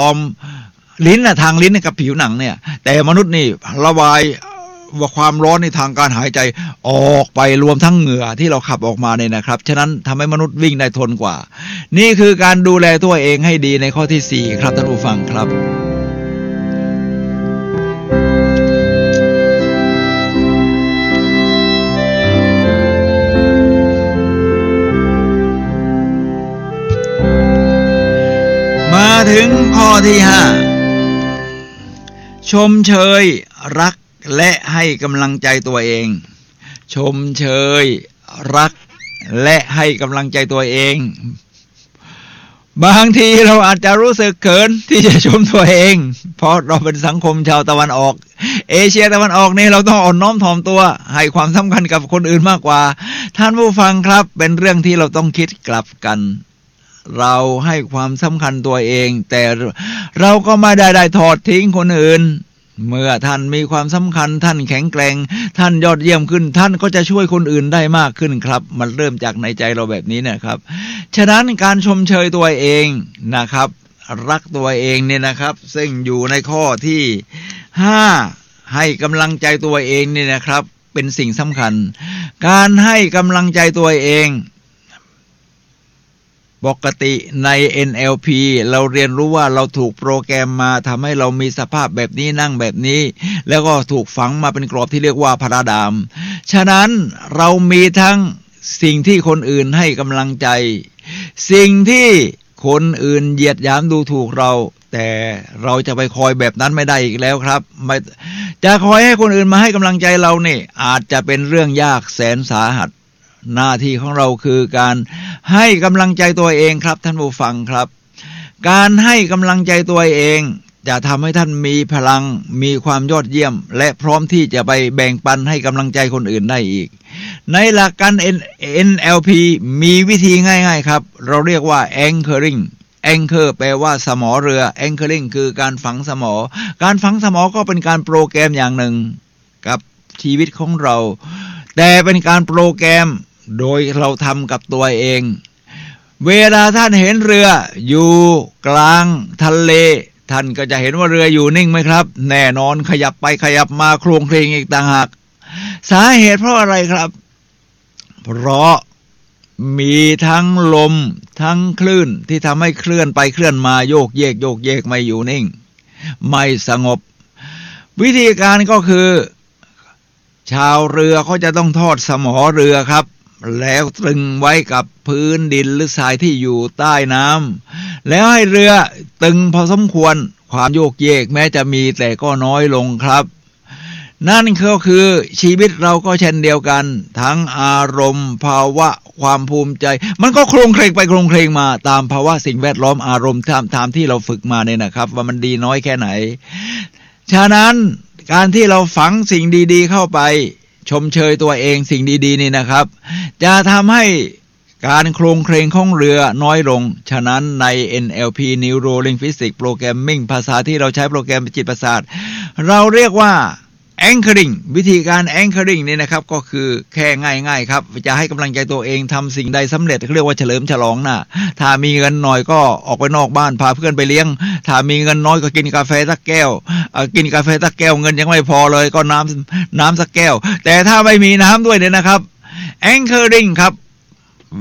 ต่อมลิ้นทางลิ้นกับผิวหนังเนี่ยแต่มนุษย์นี่ระบายว่าความร้อนในทางการหายใจออกไปรวมทั้งเหงื่อที่เราขับออกมาเนี่ยนะครับฉะนั้นทำให้มนุษย์วิ่งได้ทนกว่านี่คือการดูแลตัวเองให้ดีในข้อที่4ครับท่านผู้ฟังครับมาถึงข้อที่5ชมเชยรักและให้กำลังใจตัวเองชมเชยรักและให้กำลังใจตัวเองบางทีเราอาจจะรู้สึกเขินที่จะชมตัวเองเพราะเราเป็นสังคมชาวตะวันออกเอเชียตะวันออกนี่เราต้องอ่อนน้อมถ่อมตัวให้ความสำคัญกับคนอื่นมากกว่าท่านผู้ฟังครับเป็นเรื่องที่เราต้องคิดกลับกันเราให้ความสำคัญตัวเองแต่เราก็ไม่ได้ทอดทิ้งคนอื่นเมื่อท่านมีความสำคัญท่านแข็งแกร่งท่านยอดเยี่ยมขึ้นท่านก็จะช่วยคนอื่นได้มากขึ้นครับมันเริ่มจากในใจเราแบบนี้นะครับฉะนั้นการชมเชยตัวเองนะครับรักตัวเองเนี่ยนะครับซึ่งอยู่ในข้อที่5ให้กำลังใจตัวเองนี่นะครับเป็นสิ่งสำคัญการให้กำลังใจตัวเอง ปกติใน NLP เราเรียนรู้ว่าเราถูกโปรแกรมมาทำให้เรามีสภาพแบบนี้นั่งแบบนี้แล้วก็ถูกฝังมาเป็นกรอบที่เรียกว่าพาราดามฉะนั้นเรามีทั้งสิ่งที่คนอื่นให้กำลังใจสิ่งที่คนอื่นเหยียดหยามดูถูกเราแต่เราจะไปคอยแบบนั้นไม่ได้อีกแล้วครับไม่จะคอยให้คนอื่นมาให้กำลังใจเรานี่อาจจะเป็นเรื่องยากแสนสาหัสหน้าที่ของเราคือการให้กำลังใจตัวเองครับท่านผู้ฟังครับการให้กำลังใจตัวเองจะทำให้ท่านมีพลังมีความยอดเยี่ยมและพร้อมที่จะไปแบ่งปันให้กำลังใจคนอื่นได้อีกในหลักการ NLP มีวิธีง่ายๆครับเราเรียกว่า anchoring anchor แปลว่าสมอเรือ anchoring คือการฝังสมอการฝังสมอก็เป็นการโปรแกรมอย่างหนึ่งกับชีวิตของเราแต่เป็นการโปรแกรมโดยเราทำกับตัวเองเวลาท่านเห็นเรืออยู่กลางทะเลท่านก็จะเห็นว่าเรืออยู่นิ่งไหมครับแน่นอนขยับไปขยับมาโครงเคลงอีกต่างหากสาเหตุเพราะอะไรครับเพราะมีทั้งลมทั้งคลื่นที่ทำให้เคลื่อนไปเคลื่อนมาโยกเยกไม่อยู่นิ่งไม่สงบวิธีการก็คือชาวเรือเขาจะต้องทอดสมอเรือครับแล้วตรึงไว้กับพื้นดินหรือทรายที่อยู่ใต้น้ำแล้วให้เรือตึงพอสมควรความโยกเยกแม้จะมีแต่ก็น้อยลงครับนั่นก็คือชีวิตเราก็เช่นเดียวกันทั้งอารมณ์ภาวะความภูมิใจมันก็โครงเคลงไปโครงเคลงมาตามภาวะสิ่งแวดล้อมอารมณ์ตามที่เราฝึกมาเนี่ยนะครับว่ามันดีน้อยแค่ไหนฉะนั้นการที่เราฝังสิ่งดีๆเข้าไปชมเชยตัวเองสิ่งดีๆนี่นะครับจะทำให้การโครงเคลงของเรือน้อยลงฉะนั้นใน NLP Neuro Linguistic Programming ภาษาที่เราใช้โปรแกรมจิตประสาทเราเรียกว่า anchoring วิธีการ anchoring นี่นะครับก็คือแค่ง่ายๆครับจะให้กำลังใจตัวเองทำสิ่งใดสำเร็จเรียกว่าเฉลิมฉลองนะถ้ามีเงินหน่อยก็ออกไปนอกบ้านพาเพื่อนไปเลี้ยงถ้ามีเงินน้อยก็กินกาแฟสักแก้วกินกาแฟสักแก้วเงินยังไม่พอเลยก็น้ำสักแก้วแต่ถ้าไม่มีน้ำด้วยเนี่ยนะครับ anchoring ครับ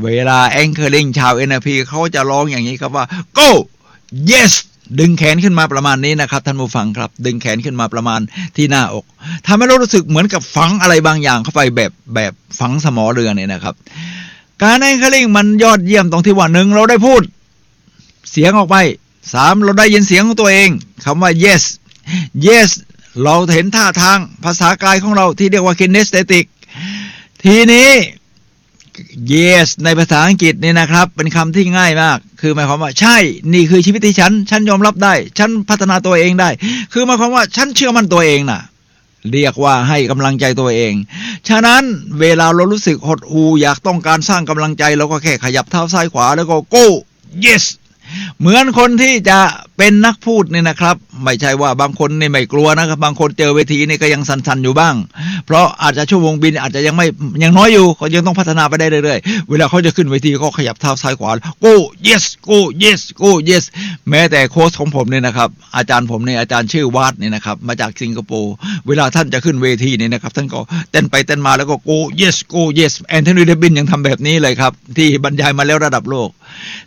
เวลา anchoring ชาว NLP เขาจะร้องอย่างนี้ครับว่า go yesดึงแขนขึ้นมาประมาณนี้นะครับท่านผู้ฟังครับดึงแขนขึ้นมาประมาณที่หน้าอกทำให้เรารู้สึกเหมือนกับฝังอะไรบางอย่างเข้าไปแบบฝังสมอเรือเนี่ยนะครับการแองเกิลลิ่งมันยอดเยี่ยมตรงที่ว่า1เราได้พูดเสียงออกไป3เราได้ยินเสียงของตัวเองคำว่า yes เราเห็นท่าทางภาษากายของเราที่เรียกว่า kinesthetic ทีนี้yes ในภาษาอังกฤษนี่นะครับเป็นคำที่ง่ายมากคือหมายความว่าใช่นี่คือชีวิตที่ฉันยอมรับได้ฉันพัฒนาตัวเองได้คือหมายความว่าฉันเชื่อมั่นตัวเองน่ะเรียกว่าให้กำลังใจตัวเองฉะนั้นเวลาเรารู้สึกหดหู่อยากต้องการสร้างกำลังใจเราก็แค่ขยับเท้าซ้ายขวาแล้วก็ go yes เหมือนคนที่จะเป็นนักพูดนี่นะครับไม่ใช่ว่าบางคนนี่ไม่กลัวนะครับบางคนเจอเวทีนี่ก็ยังสั่นๆอยู่บ้างเพราะอาจจะชั่วโมงบินอาจจะยังน้อยอยู่ก็ยังต้องพัฒนาไปได้เรื่อยๆเวลาเขาจะขึ้นเวทีก็ขยับเท้าซ้ายขวา go yes go yes go yes แม้แต่โค้ชของผมเนี่ยนะครับอาจารย์ผมเนี่ยอาจารย์ชื่อวาดเนี่ยนะครับมาจากสิงคโปร์เวลาท่านจะขึ้นเวทีนี่นะครับท่านก็เต้นไปเต้นมาแล้วก็ go yes go yes แอนโทนี โรบินยังทำแบบนี้เลยครับที่บรรยายมาแล้วระดับโลก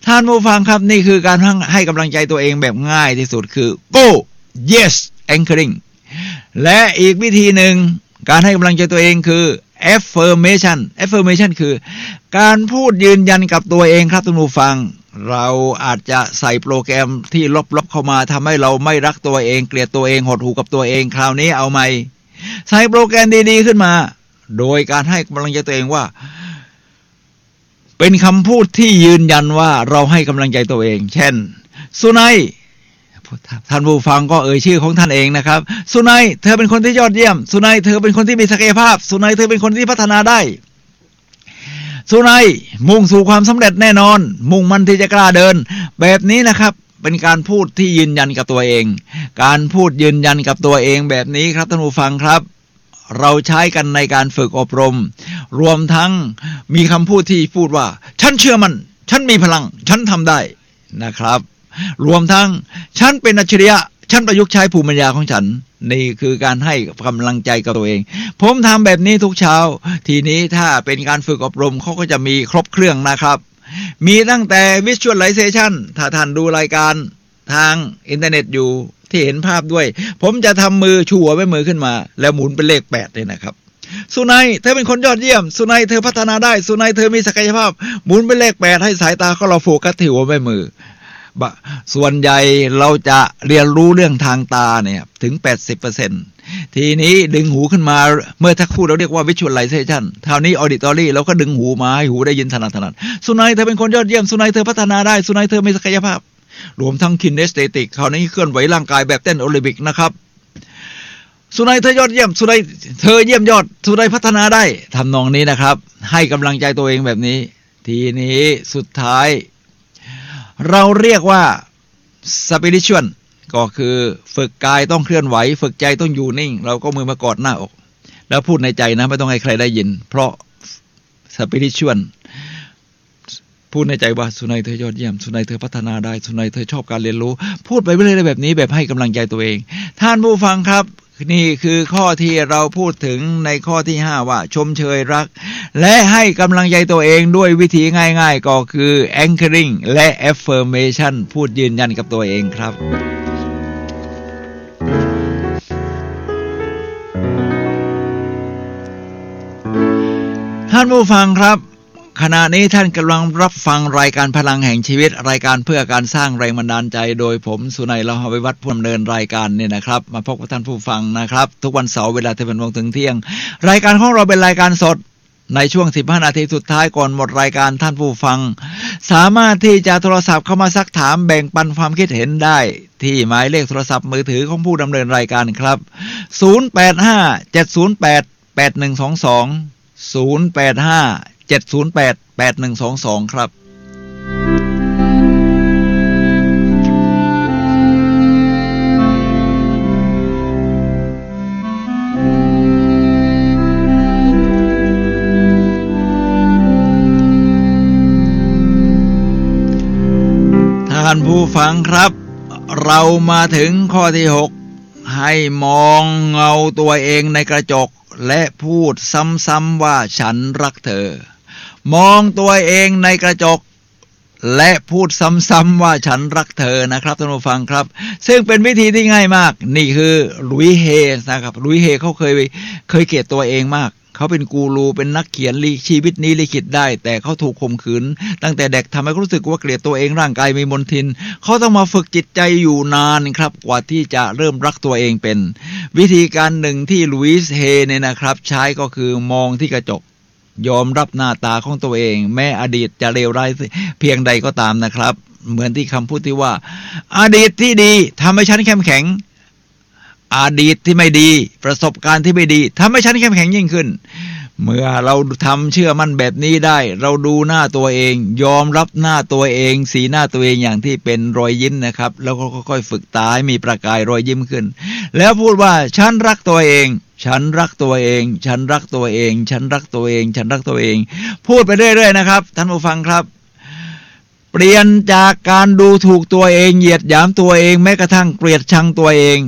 ท่านผู้ฟังครับนี่คือการให้กำลังใจตัวเองแบบง่ายที่สุดคือ go yes anchoring และอีกวิธีหนึ่งการให้กำลังใจตัวเองคือ affirmation คือการพูดยืนยันกับตัวเองครับท่านผู้ฟังเราอาจจะใส่โปรแกรมที่ลบเข้ามาทำให้เราไม่รักตัวเองเกลียดตัวเองหดหู่กับตัวเองคราวนี้เอาใหม่ใส่โปรแกรมดีๆขึ้นมาโดยการให้กำลังใจตัวเองว่าเป็นคำพูดที่ยืนยันว่าเราให้กำลังใจตัวเองเช่นสุนัยท่านผู้ฟังก็เอ่ยชื่อของท่านเองนะครับสุนัยเธอเป็นคนที่ยอดเยี่ยมสุนัยเธอเป็นคนที่มีศักยภาพสุนัยเธอเป็นคนที่พัฒนาได้สุนัยมุ่งสู่ความสำเร็จแน่นอนมุ่งมั่นที่จะกล้าเดินแบบนี้นะครับเป็นการพูดที่ยืนยันกับตัวเองการพูดยืนยันกับตัวเองแบบนี้ครับท่านผู้ฟังครับเราใช้กันในการฝึกอบรมรวมทั้งมีคำพูดที่พูดว่าฉันเชื่อมันฉันมีพลังฉันทำได้นะครับรวมทั้งฉันเป็นอัจฉริยะฉันประยุกต์ใช้ภูมิปัญญาของฉันนี่คือการให้กำลังใจกับตัวเองผมทำแบบนี้ทุกเช้าทีนี้ถ้าเป็นการฝึกอบรมเขาก็จะมีครบเครื่องนะครับ มีตั้งแต่ Visualization ถ้าท่านดูรายการทางอินเทอร์เน็ตอยู่ที่เห็นภาพด้วยผมจะทำมือชูหัวไว้มือขึ้นมาแล้วหมุนเป็นเลข8เลยนะครับสุนัยเธอเป็นคนยอดเยี่ยมสุนัยเธอพัฒนาได้สุนัยเธอมีศักยภาพหมุนเป็นเลข8ให้สายตาของเราโฟกัสที่หัวแม่มือส่วนใหญ่เราจะเรียนรู้เรื่องทางตาเนี่ยถึง 80% ทีนี้ดึงหูขึ้นมาเมื่อทักคู่เราเรียกว่า visualization คราวนี้ auditory เราก็ดึงหูมาให้หูได้ยินถนัดสุนัยเธอเป็นคนยอดเยี่ยมสุนัยเธอพัฒนาได้สุนัยเธอมีศักยภาพรวมทั้ง kinesthetic คราวนี้เคลื่อนไหวร่างกายแบบเต้นโอลิมปิกนะครับสุนัยเธอยอดเยี่ยมสุนัยเธอเยี่ยมยอดสุนัยพัฒนาได้ทำนองนี้นะครับให้กำลังใจตัวเองแบบนี้ทีนี้สุดท้ายเราเรียกว่า spiritual ก็คือฝึกกายต้องเคลื่อนไหวฝึกใจต้องอยู่นิ่งเราก็มือมากอดหน้าอกแล้วพูดในใจนะไม่ต้องให้ใครได้ยินเพราะ spiritual พูดในใจว่าสุนัยเธอยอดเยี่ยมสุนัยเธอพัฒนาได้สุนัยเธอชอบการเรียนรู้พูดไปเรื่อยๆแบบนี้แบบให้กำลังใจตัวเองท่านผู้ฟังครับนี่คือข้อที่เราพูดถึงในข้อที่5ว่าชมเชยรักและให้กำลังใจตัวเองด้วยวิธีง่ายๆก็คือ anchoring และ affirmation พูดยืนยันกับตัวเองครับท่านผู้ฟังครับขณะนี้ท่านกำลังรับฟังรายการพลังแห่งชีวิตรายการเพื่อการสร้างแรงบันดาลใจโดยผมสุนัย ลาหวิวัฒน์ผู้ดำเนินรายการเนี่ยนะครับมาพบกับท่านผู้ฟังนะครับทุกวันเสาร์เวลา 11:00 นถึงเที่ยงรายการของเราเป็นรายการสดในช่วง15นาทีสุดท้ายก่อนหมดรายการท่านผู้ฟังสามารถที่จะโทรศัพท์เข้ามาซักถามแบ่งปันความคิดเห็นได้ที่หมายเลขโทรศัพท์มือถือของผู้ดำเนินรายการครับ0857088122 ครับท่านผู้ฟังครับเรามาถึงข้อที่6ให้มองเงาตัวเองในกระจกและพูดซ้ำๆว่าฉันรักเธอมองตัวเองในกระจกและพูดซ้ำๆว่าฉันรักเธอนะครับท่านผู้ฟังครับซึ่งเป็นวิธีที่ง่ายมากนี่คือลุยเฮนะครับลุยเฮเขาเคยเกลียดตัวเองมากเขาเป็นกูรูเป็นนักเขียนชีวิตนี้ลิขิตได้แต่เขาถูกข่มขืนตั้งแต่เด็กทำให้เขารู้สึกว่าเกลียดตัวเองร่างกายมีมลทินเขาต้องมาฝึกจิตใจอยู่นานครับกว่าที่จะเริ่มรักตัวเองเป็นวิธีการหนึ่งที่ลุยเฮเนี่ยนะครับใช้ก็คือมองที่กระจกยอมรับหน้าตาของตัวเองแม้อดีตจะเลวร้ายเพียงใดก็ตามนะครับเหมือนที่คำพูดที่ว่าอดีตที่ดีทำให้ฉันเข้มแข็งอดีตที่ไม่ดีประสบการณ์ที่ไม่ดีทำให้ฉันเข้มแข็งยิ่งขึ้นเมื่อเราทำเชื่อมั่นแบบนี้ได้เราดูหน้าตัวเองยอมรับหน้าตัวเองสีหน้าตัวเองอย่างที่เป็นรอยยิ้มนะครับแล้วก็ค่อยๆฝึกตาให้มีประกายรอยยิ้มขึ้นแล้วพูดว่าฉันรักตัวเองฉันรักตัวเองฉันรักตัวเองฉันรักตัวเองฉันรักตัวเองพูดไปเรื่อยๆนะครับท่านผู้ฟังครับเปลี่ยนจากการดูถูกตัวเองเหยียดหยามตัวเองแม้กระทั่งเกลียดชังตัวเอง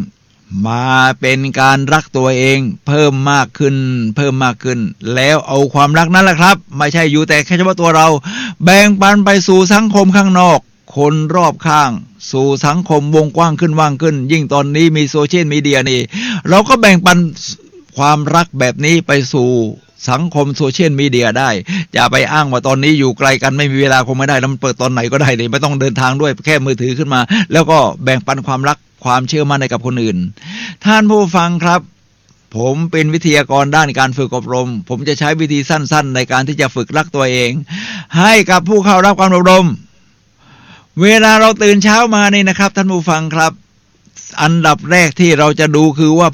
มาเป็นการรักตัวเองเพิ่มมากขึ้นแล้วเอาความรักนั้นแหละครับไม่ใช่อยู่แต่แค่เฉพาะตัวเราแบ่งปันไปสู่สังคมข้างนอกคนรอบข้างสู่สังคมวงกว้างขึ้นยิ่งตอนนี้มีโซเชียลมีเดียนี่เราก็แบ่งปันความรักแบบนี้ไปสู่สังคมโซเชียลมีเดียได้อย่าไปอ้างว่าตอนนี้อยู่ไกลกันไม่มีเวลาคงไม่ได้แล้วมันเปิดตอนไหนก็ได้เลยไม่ต้องเดินทางด้วยแค่มือถือขึ้นมาแล้วก็แบ่งปันความรักความเชื่อมั่นให้กับคนอื่นท่านผู้ฟังครับผมเป็นวิทยากรด้านการฝึกอบรมผมจะใช้วิธีสั้นๆในการที่จะฝึกรักตัวเองให้กับผู้เข้ารับการอบรมเวลาเราตื่นเช้ามานี่นะครับท่านผู้ฟังครับอันดับแรกที่เราจะดูคือว่า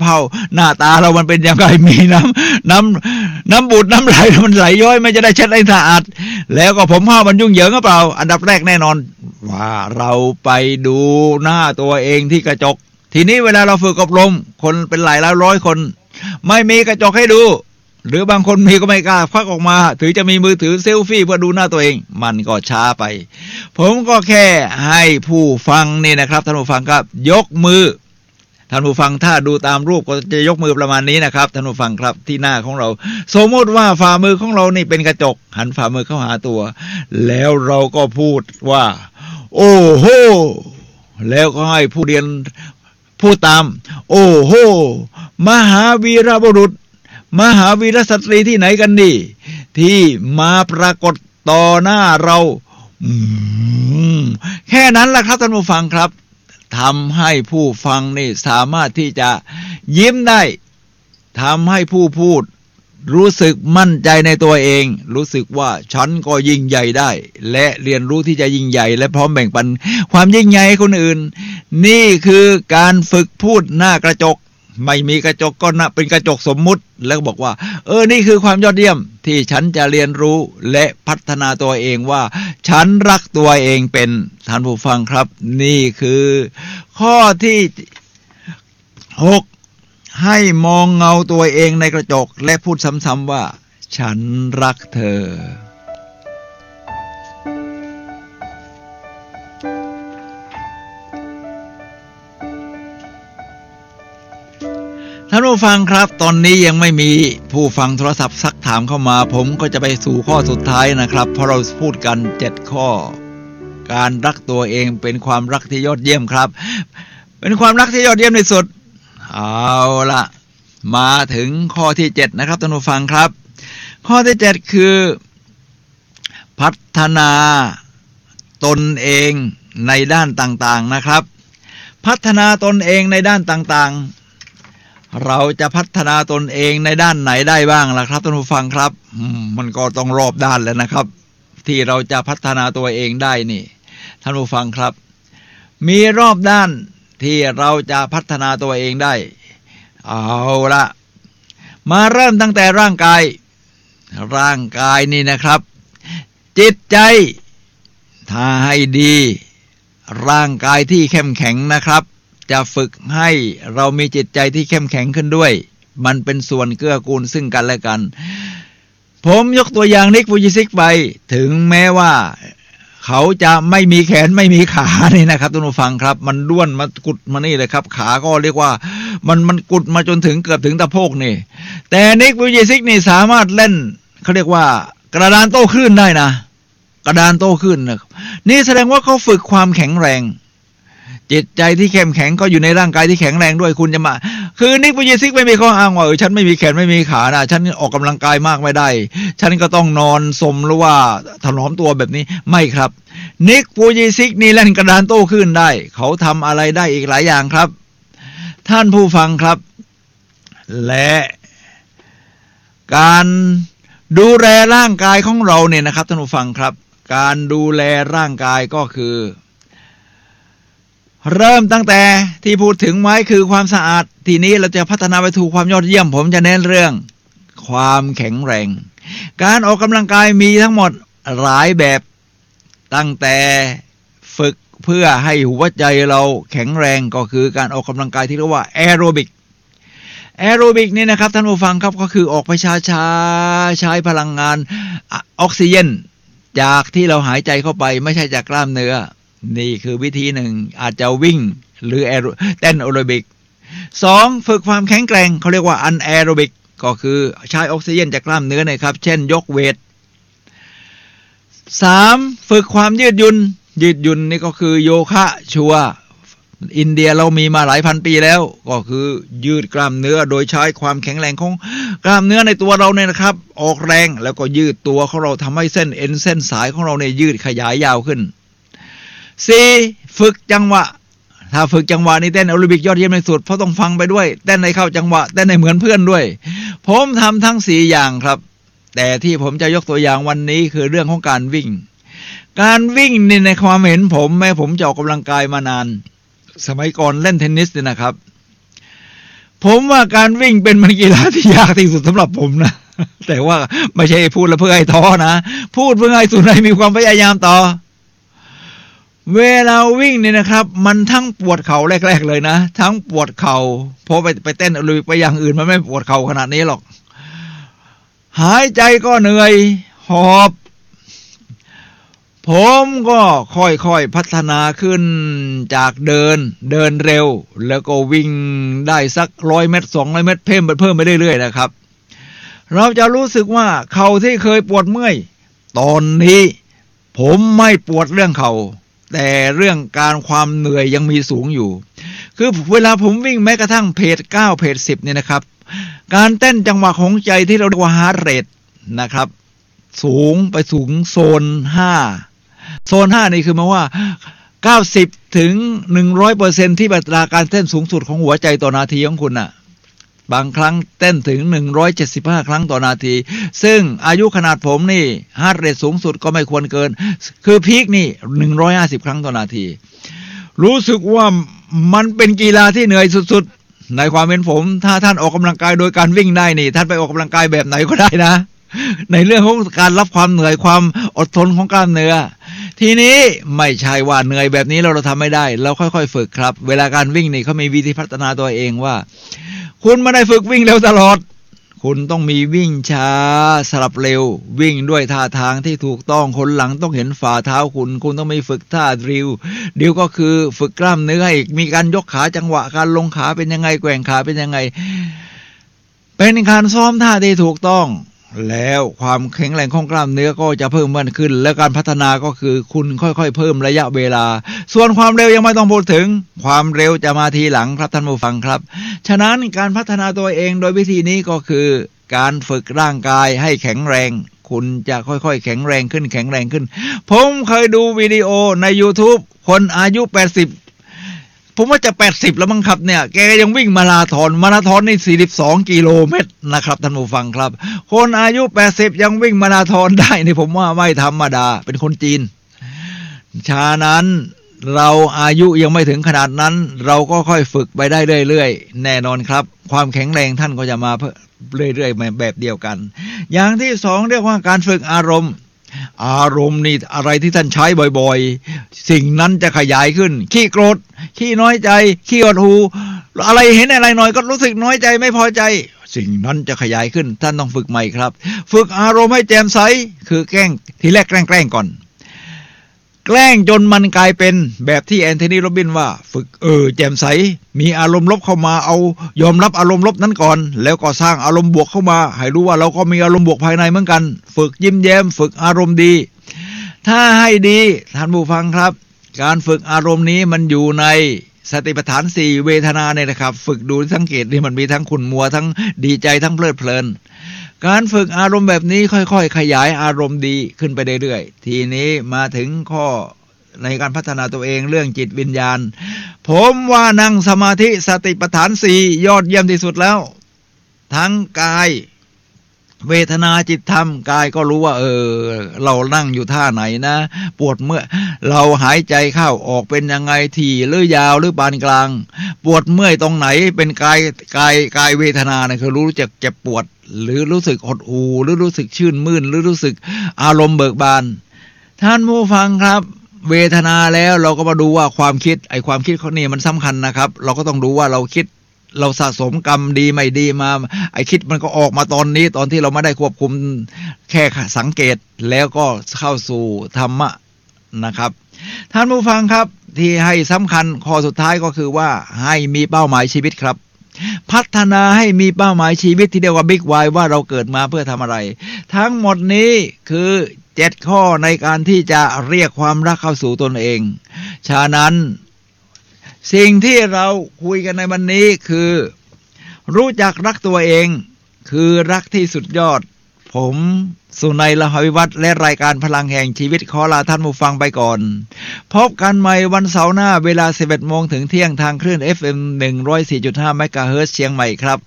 หน้าตาเรามันเป็นยังไงมีน้ำบูดน้ำไหลมันไหลย้อยไม่จะได้เช็ดให้สะอาดแล้วก็ผมมันยุ่งเหยิงหรือเปล่าอันดับแรกแน่นอนว่าเราไปดูหน้าตัวเองที่กระจกทีนี้เวลาเราฝึกอบรมคนเป็นหลายร้อยคนไม่มีกระจกให้ดูหรือบางคนมีก็ไม่กล้าควักออกมาถือจะมีมือถือเซลฟี่เพื่อดูหน้าตัวเองมันก็ช้าไปผมก็แค่ให้ผู้ฟังนี่นะครับท่านผู้ฟังครับยกมือ ท่านผู้ฟังถ้าดูตามรูปก็จะยกมือประมาณนี้นะครับท่านผู้ฟังครับที่หน้าของเราสมมติว่าฝ่ามือของเรานี่เป็นกระจกหันฝ่ามือเข้าหาตัวแล้วเราก็พูดว่าโอ้โหแล้วก็ให้ผู้เรียนพูดตามโอ้โหมหาวีรบุรุษมหาวีรสตรีที่ไหนกันนี่ที่มาปรากฏต่อหน้าเราแค่นั้นแหละครับท่านผู้ฟังครับทำให้ผู้ฟังนี่สามารถที่จะยิ้มได้ทำให้ผู้พูดรู้สึกมั่นใจในตัวเองรู้สึกว่าฉันก็ยิ่งใหญ่ได้และเรียนรู้ที่จะยิ่งใหญ่และพร้อมแบ่งปันความยิ่งใหญ่ให้คนอื่นนี่คือการฝึกพูดหน้ากระจกไม่มีกระจกก็เป็นกระจกสมมุติแล้วบอกว่านี่คือความยอดเยี่ยมที่ฉันจะเรียนรู้และพัฒนาตัวเองว่าฉันรักตัวเองเป็นท่านผู้ฟังครับนี่คือข้อที่6ให้มองเงาตัวเองในกระจกและพูดซ้ำๆว่าฉันรักเธอท่านผู้ฟังครับตอนนี้ยังไม่มีผู้ฟังโทรศัพท์ซักถามเข้ามาผมก็จะไปสู่ข้อสุดท้ายนะครับเพราะเราพูดกัน7ข้อการรักตัวเองเป็นความรักที่ยอดเยี่ยมครับเป็นความรักที่ยอดเยี่ยมที่สุดเอาละมาถึงข้อที่7นะครับท่านผู้ฟังครับข้อที่7คือพัฒนาตนเองในด้านต่างๆนะครับพัฒนาตนเองในด้านต่างๆเราจะพัฒนาตนเองในด้านไหนได้บ้างล่ะครับท่านผู้ฟังครับมันก็ต้องรอบด้านแล้วนะครับที่เราจะพัฒนาตัวเองได้นี่ท่านผู้ฟังครับมีรอบด้านที่เราจะพัฒนาตัวเองได้เอาละมาเริ่มตั้งแต่ร่างกายนี่นะครับจิตใจถ้าให้ดีร่างกายที่เข้มแข็งนะครับจะฝึกให้เรามีจิตใจที่เข้มแข็งขึ้นด้วยมันเป็นส่วนเกื้อกูลซึ่งกันและกันผมยกตัวอย่างนิกฟูจิซิกไปถึงแม้ว่าเขาจะไม่มีแขนไม่มีขานี่นะครับท่านผู้ฟังครับมันด้วนมากุดมานี่เลยครับขาก็เรียกว่ามันกุดมาจนถึงเกือบถึงตะโพกนี่แต่นิกฟูจิซิกนี่สามารถเล่นเขาเรียกว่ากระดานโต้คลื่นได้นะกระดานโต้คลื่นนะครับนี่แสดงว่าเขาฝึกความแข็งแรงจิตใจที่เข้มแข็งก็อยู่ในร่างกายที่แข็งแรงด้วยคุณจะมาคือนิกฟูจิซิกไม่มีข้ออ้างว่าฉันไม่มีแขนไม่มีขานะฉันออกกำลังกายมากไม่ได้ฉันก็ต้องนอนสมหรือว่าถนอมตัวแบบนี้ไม่ครับนิกฟูจิซิกนี่เล่นกระดานโต้คลื่นได้เขาทำอะไรได้อีกหลายอย่างครับท่านผู้ฟังครับและการดูแลร่างกายของเราเนี่ยนะครับท่านผู้ฟังครับการดูแลร่างกายก็คือเริ่มตั้งแต่ที่พูดถึงไว้คือความสะอาดทีนี้เราจะพัฒนาไปสู่ความยอดเยี่ยมผมจะเน้นเรื่องความแข็งแรงการออกกำลังกายมีทั้งหมดหลายแบบตั้งแต่ฝึกเพื่อให้หัวใจเราแข็งแรงก็คือการออกกำลังกายที่เรียกว่าแอโรบิกนี่นะครับท่านผู้ฟังครับก็คือออกไปช้าๆใช้พลังงานออกซิเจนจากที่เราหายใจเข้าไปไม่ใช่จากกล้ามเนื้อนี่คือวิธีหนึ่งอาจจะวิ่งหรือเต้นแอโรบิก2ฝึกความแข็งแกร่งเขาเรียกว่าอันแอโรบิกก็คือใช้ออกซิเจนจากกล้ามเนื้อนะครับเช่นยกเวท3ฝึกความยืดหยุ่นนี่ก็คือโยคะชัวอินเดียเรามีมาหลายพันปีแล้วก็คือยืดกล้ามเนื้อโดยใช้ความแข็งแรงของกล้ามเนื้อในตัวเราเนี่ยนะครับออกแรงแล้วก็ยืดตัวของเราทำให้เส้นเอ็นเส้นสายของเราเนี่ยยืดขยายยาวขึ้น4ฝึกจังหวะถ้าฝึกจังหวะนี่เต้นแอโรบิกยอดเยี่ยมในสุดเพราะต้องฟังไปด้วยเต้นในเข้าจังหวะเต้นในเหมือนเพื่อนด้วยผมทำทั้ง4อย่างครับแต่ที่ผมจะยกตัวอย่างวันนี้คือเรื่องของการวิ่งนี่ในความเห็นผมแม้ผมจะออกกำลังกายมานานสมัยก่อนเล่นเทนนิสเนี่ยนะครับผมว่าการวิ่งเป็นกีฬาที่ยากที่สุดสำหรับผมนะแต่ว่าไม่ใช่พูดแล้วเพื่อให้ท้อนะพูดเพื่อให้สุดท้ายมีความพยายามต่อเวลาวิ่งเนี่ยนะครับมันทั้งปวดเข่าแรกๆเลยนะทั้งปวดเข่าพอไปเต้นแอโรบิกไปอย่างอื่นมันไม่ปวดเข่าขนาดนี้หรอกหายใจก็เหนื่อยหอบ ผมก็ค่อยๆพัฒนาขึ้นจากเดินเร็วแล้วก็วิ่งได้สัก100 เมตร200 เมตรเพิ่มไปเรื่อยๆนะครับเราจะรู้สึกว่าเข่าที่เคยปวดเมื่อยตอนนี้ผมไม่ปวดเรื่องเข่าแต่เรื่องการความเหนื่อยยังมีสูงอยู่คือเวลาผมวิ่งแม้กระทั่งเพจ9เพจ10เนี่ยนะครับการเต้นจังหวะของใจที่เราเรียกว่าฮาร์ทเรทนะครับสูงไปสูงโซน5นี่คือหมายว่า90ถึง 100% ที่อัตราการเต้นสูงสุดของหัวใจต่อนาทีของคุณน่ะบางครั้งเต้นถึง175ครั้งต่อนาทีซึ่งอายุขนาดผมนี่ฮาร์ทเรทสูงสุดก็ไม่ควรเกินคือพีคนี่150ครั้งต่อนาทีรู้สึกว่ามันเป็นกีฬาที่เหนื่อยสุดๆในความเป็นผมถ้าท่านออกกำลังกายโดยการวิ่งได้นี่ท่านไปออกกำลังกายแบบไหนก็ได้นะในเรื่องของการรับความเหนื่อยความอดทนของกล้ามเนื้อทีนี้ไม่ใช่ว่าเหนื่อยแบบนี้เราทำไม่ได้เราค่อยๆฝึกครับเวลาการวิ่งนี่เขามีวิธีพัฒนาตัวเองว่าคุณไม่ได้ฝึกวิ่งเร็วตลอดคุณต้องมีวิ่งช้าสลับเร็ววิ่งด้วยท่าทางที่ถูกต้องคนหลังต้องเห็นฝ่าเท้าคุณต้องมีฝึกท่าดริวก็คือฝึกกล้ามเนื้ออีกมีการยกขาจังหวะการลงขาเป็นยังไงแกว่งขาเป็นยังไงเป็นการซ้อมท่าที่ถูกต้องแล้วความแข็งแรงของกล้ามเนื้อก็จะเพิ่มมากขึ้นและการพัฒนาก็คือคุณค่อยๆเพิ่มระยะเวลาส่วนความเร็วยังไม่ต้องพูดถึงความเร็วจะมาทีหลังครับท่านผู้ฟังครับฉะนั้นการพัฒนาตัวเองโดยวิธีนี้ก็คือการฝึกร่างกายให้แข็งแรงคุณจะค่อยๆแข็งแรงขึ้นผมเคยดูวิดีโอใน YouTube คนอายุ80ผมว่าจะ80แล้วมั้งครับเนี่ยแกยังวิ่งมาราธอนนี่42กิโลเมตรนะครับท่านผู้ฟังครับคนอายุ80ยังวิ่งมาราธอนได้นี่ผมว่าไม่ธรรมดาเป็นคนจีนฉะนั้นเราอายุยังไม่ถึงขนาดนั้นเราก็ค่อยฝึกไปได้เรื่อยๆแน่นอนครับความแข็งแรงท่านก็จะมาเรื่อยๆแบบเดียวกันอย่างที่2เรียกว่าการฝึกอารมณ์นี่อะไรที่ท่านใช้บ่อยๆสิ่งนั้นจะขยายขึ้นขี้โกรธขี้น้อยใจขี้หดหู่อะไรเห็นอะไรหน่อยก็รู้สึกน้อยใจไม่พอใจสิ่งนั้นจะขยายขึ้นท่านต้องฝึกใหม่ครับฝึกอารมณ์ให้แจ่มใสคือแกล้งทีแรกแกล้งก่อนแกล้งจนมันกลายเป็นแบบที่แอนโทนีโรบินว่าฝึกแจ่มใสมีอารมณ์ลบเข้ามาเอายอมรับอารมณ์ลบนั้นก่อนแล้วก็สร้างอารมณ์บวกเข้ามาให้รู้ว่าเราก็มีอารมณ์บวกภายในเหมือนกันฝึกยิ้มแย้มฝึกอารมณ์ดีถ้าให้ดีท่านผู้ฟังครับการฝึกอารมณ์นี้มันอยู่ในสติปัฏฐาน4เวทนาเนี่ยนะครับฝึกดูสังเกตนี่มันมีทั้งขุ่นมัวทั้งดีใจทั้งเพลิดเพลินการฝึกอารมณ์แบบนี้ค่อยๆขยายอารมณ์ดีขึ้นไปเรื่อยๆทีนี้มาถึงข้อในการพัฒนาตัวเองเรื่องจิตวิญญาณผมว่านั่งสมาธิสติปัฏฐาน4ยอดเยี่ยมที่สุดแล้วทั้งกายเวทนาจิตธรรมกายก็รู้ว่าเรานั่งอยู่ท่าไหนนะปวดเมื่อยเราหายใจเข้าออกเป็นยังไงถี่หรือยาวหรือปานกลางปวดเมื่อยตรงไหนเป็นกายเวทนานะคือรู้จักเจ็บปวดหรือรู้สึกหดหู่หรือรู้สึกชื่นมื่นหรือรู้สึกอารมณ์เบิกบานท่านผู้ฟังครับเวทนาแล้วเราก็มาดูว่าความคิดความคิดเขานี่มันสำคัญนะครับเราก็ต้องดูว่าเราคิดเราสะสมกรรมดีไม่ดีมาคิดมันก็ออกมาตอนนี้ตอนที่เราไม่ได้ควบคุมแค่สังเกตแล้วก็เข้าสู่ธรรมะนะครับท่านผู้ฟังครับที่ให้สำคัญข้อสุดท้ายก็คือว่าให้มีเป้าหมายชีวิตครับพัฒนาให้มีเป้าหมายชีวิตที่เรียกว่าบิ๊กวายว่าเราเกิดมาเพื่อทำอะไรทั้งหมดนี้คือ7ข้อในการที่จะเรียกความรักเข้าสู่ตนเองฉะนั้นสิ่งที่เราคุยกันในวันนี้คือรู้จักรักตัวเองคือรักที่สุดยอดผมสุนัย ละหวิวัฒน์และรายการพลังแห่งชีวิตขอลาท่านผู้ฟังไปก่อนพบกันใหม่วันเสาร์หน้าเวลา 11 โมงถึงเที่ยงทางคลื่น FM 104.5 เมกะเฮิรตซ์เชียงใหม่ครับ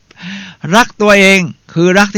รักตัวเองคือรักที่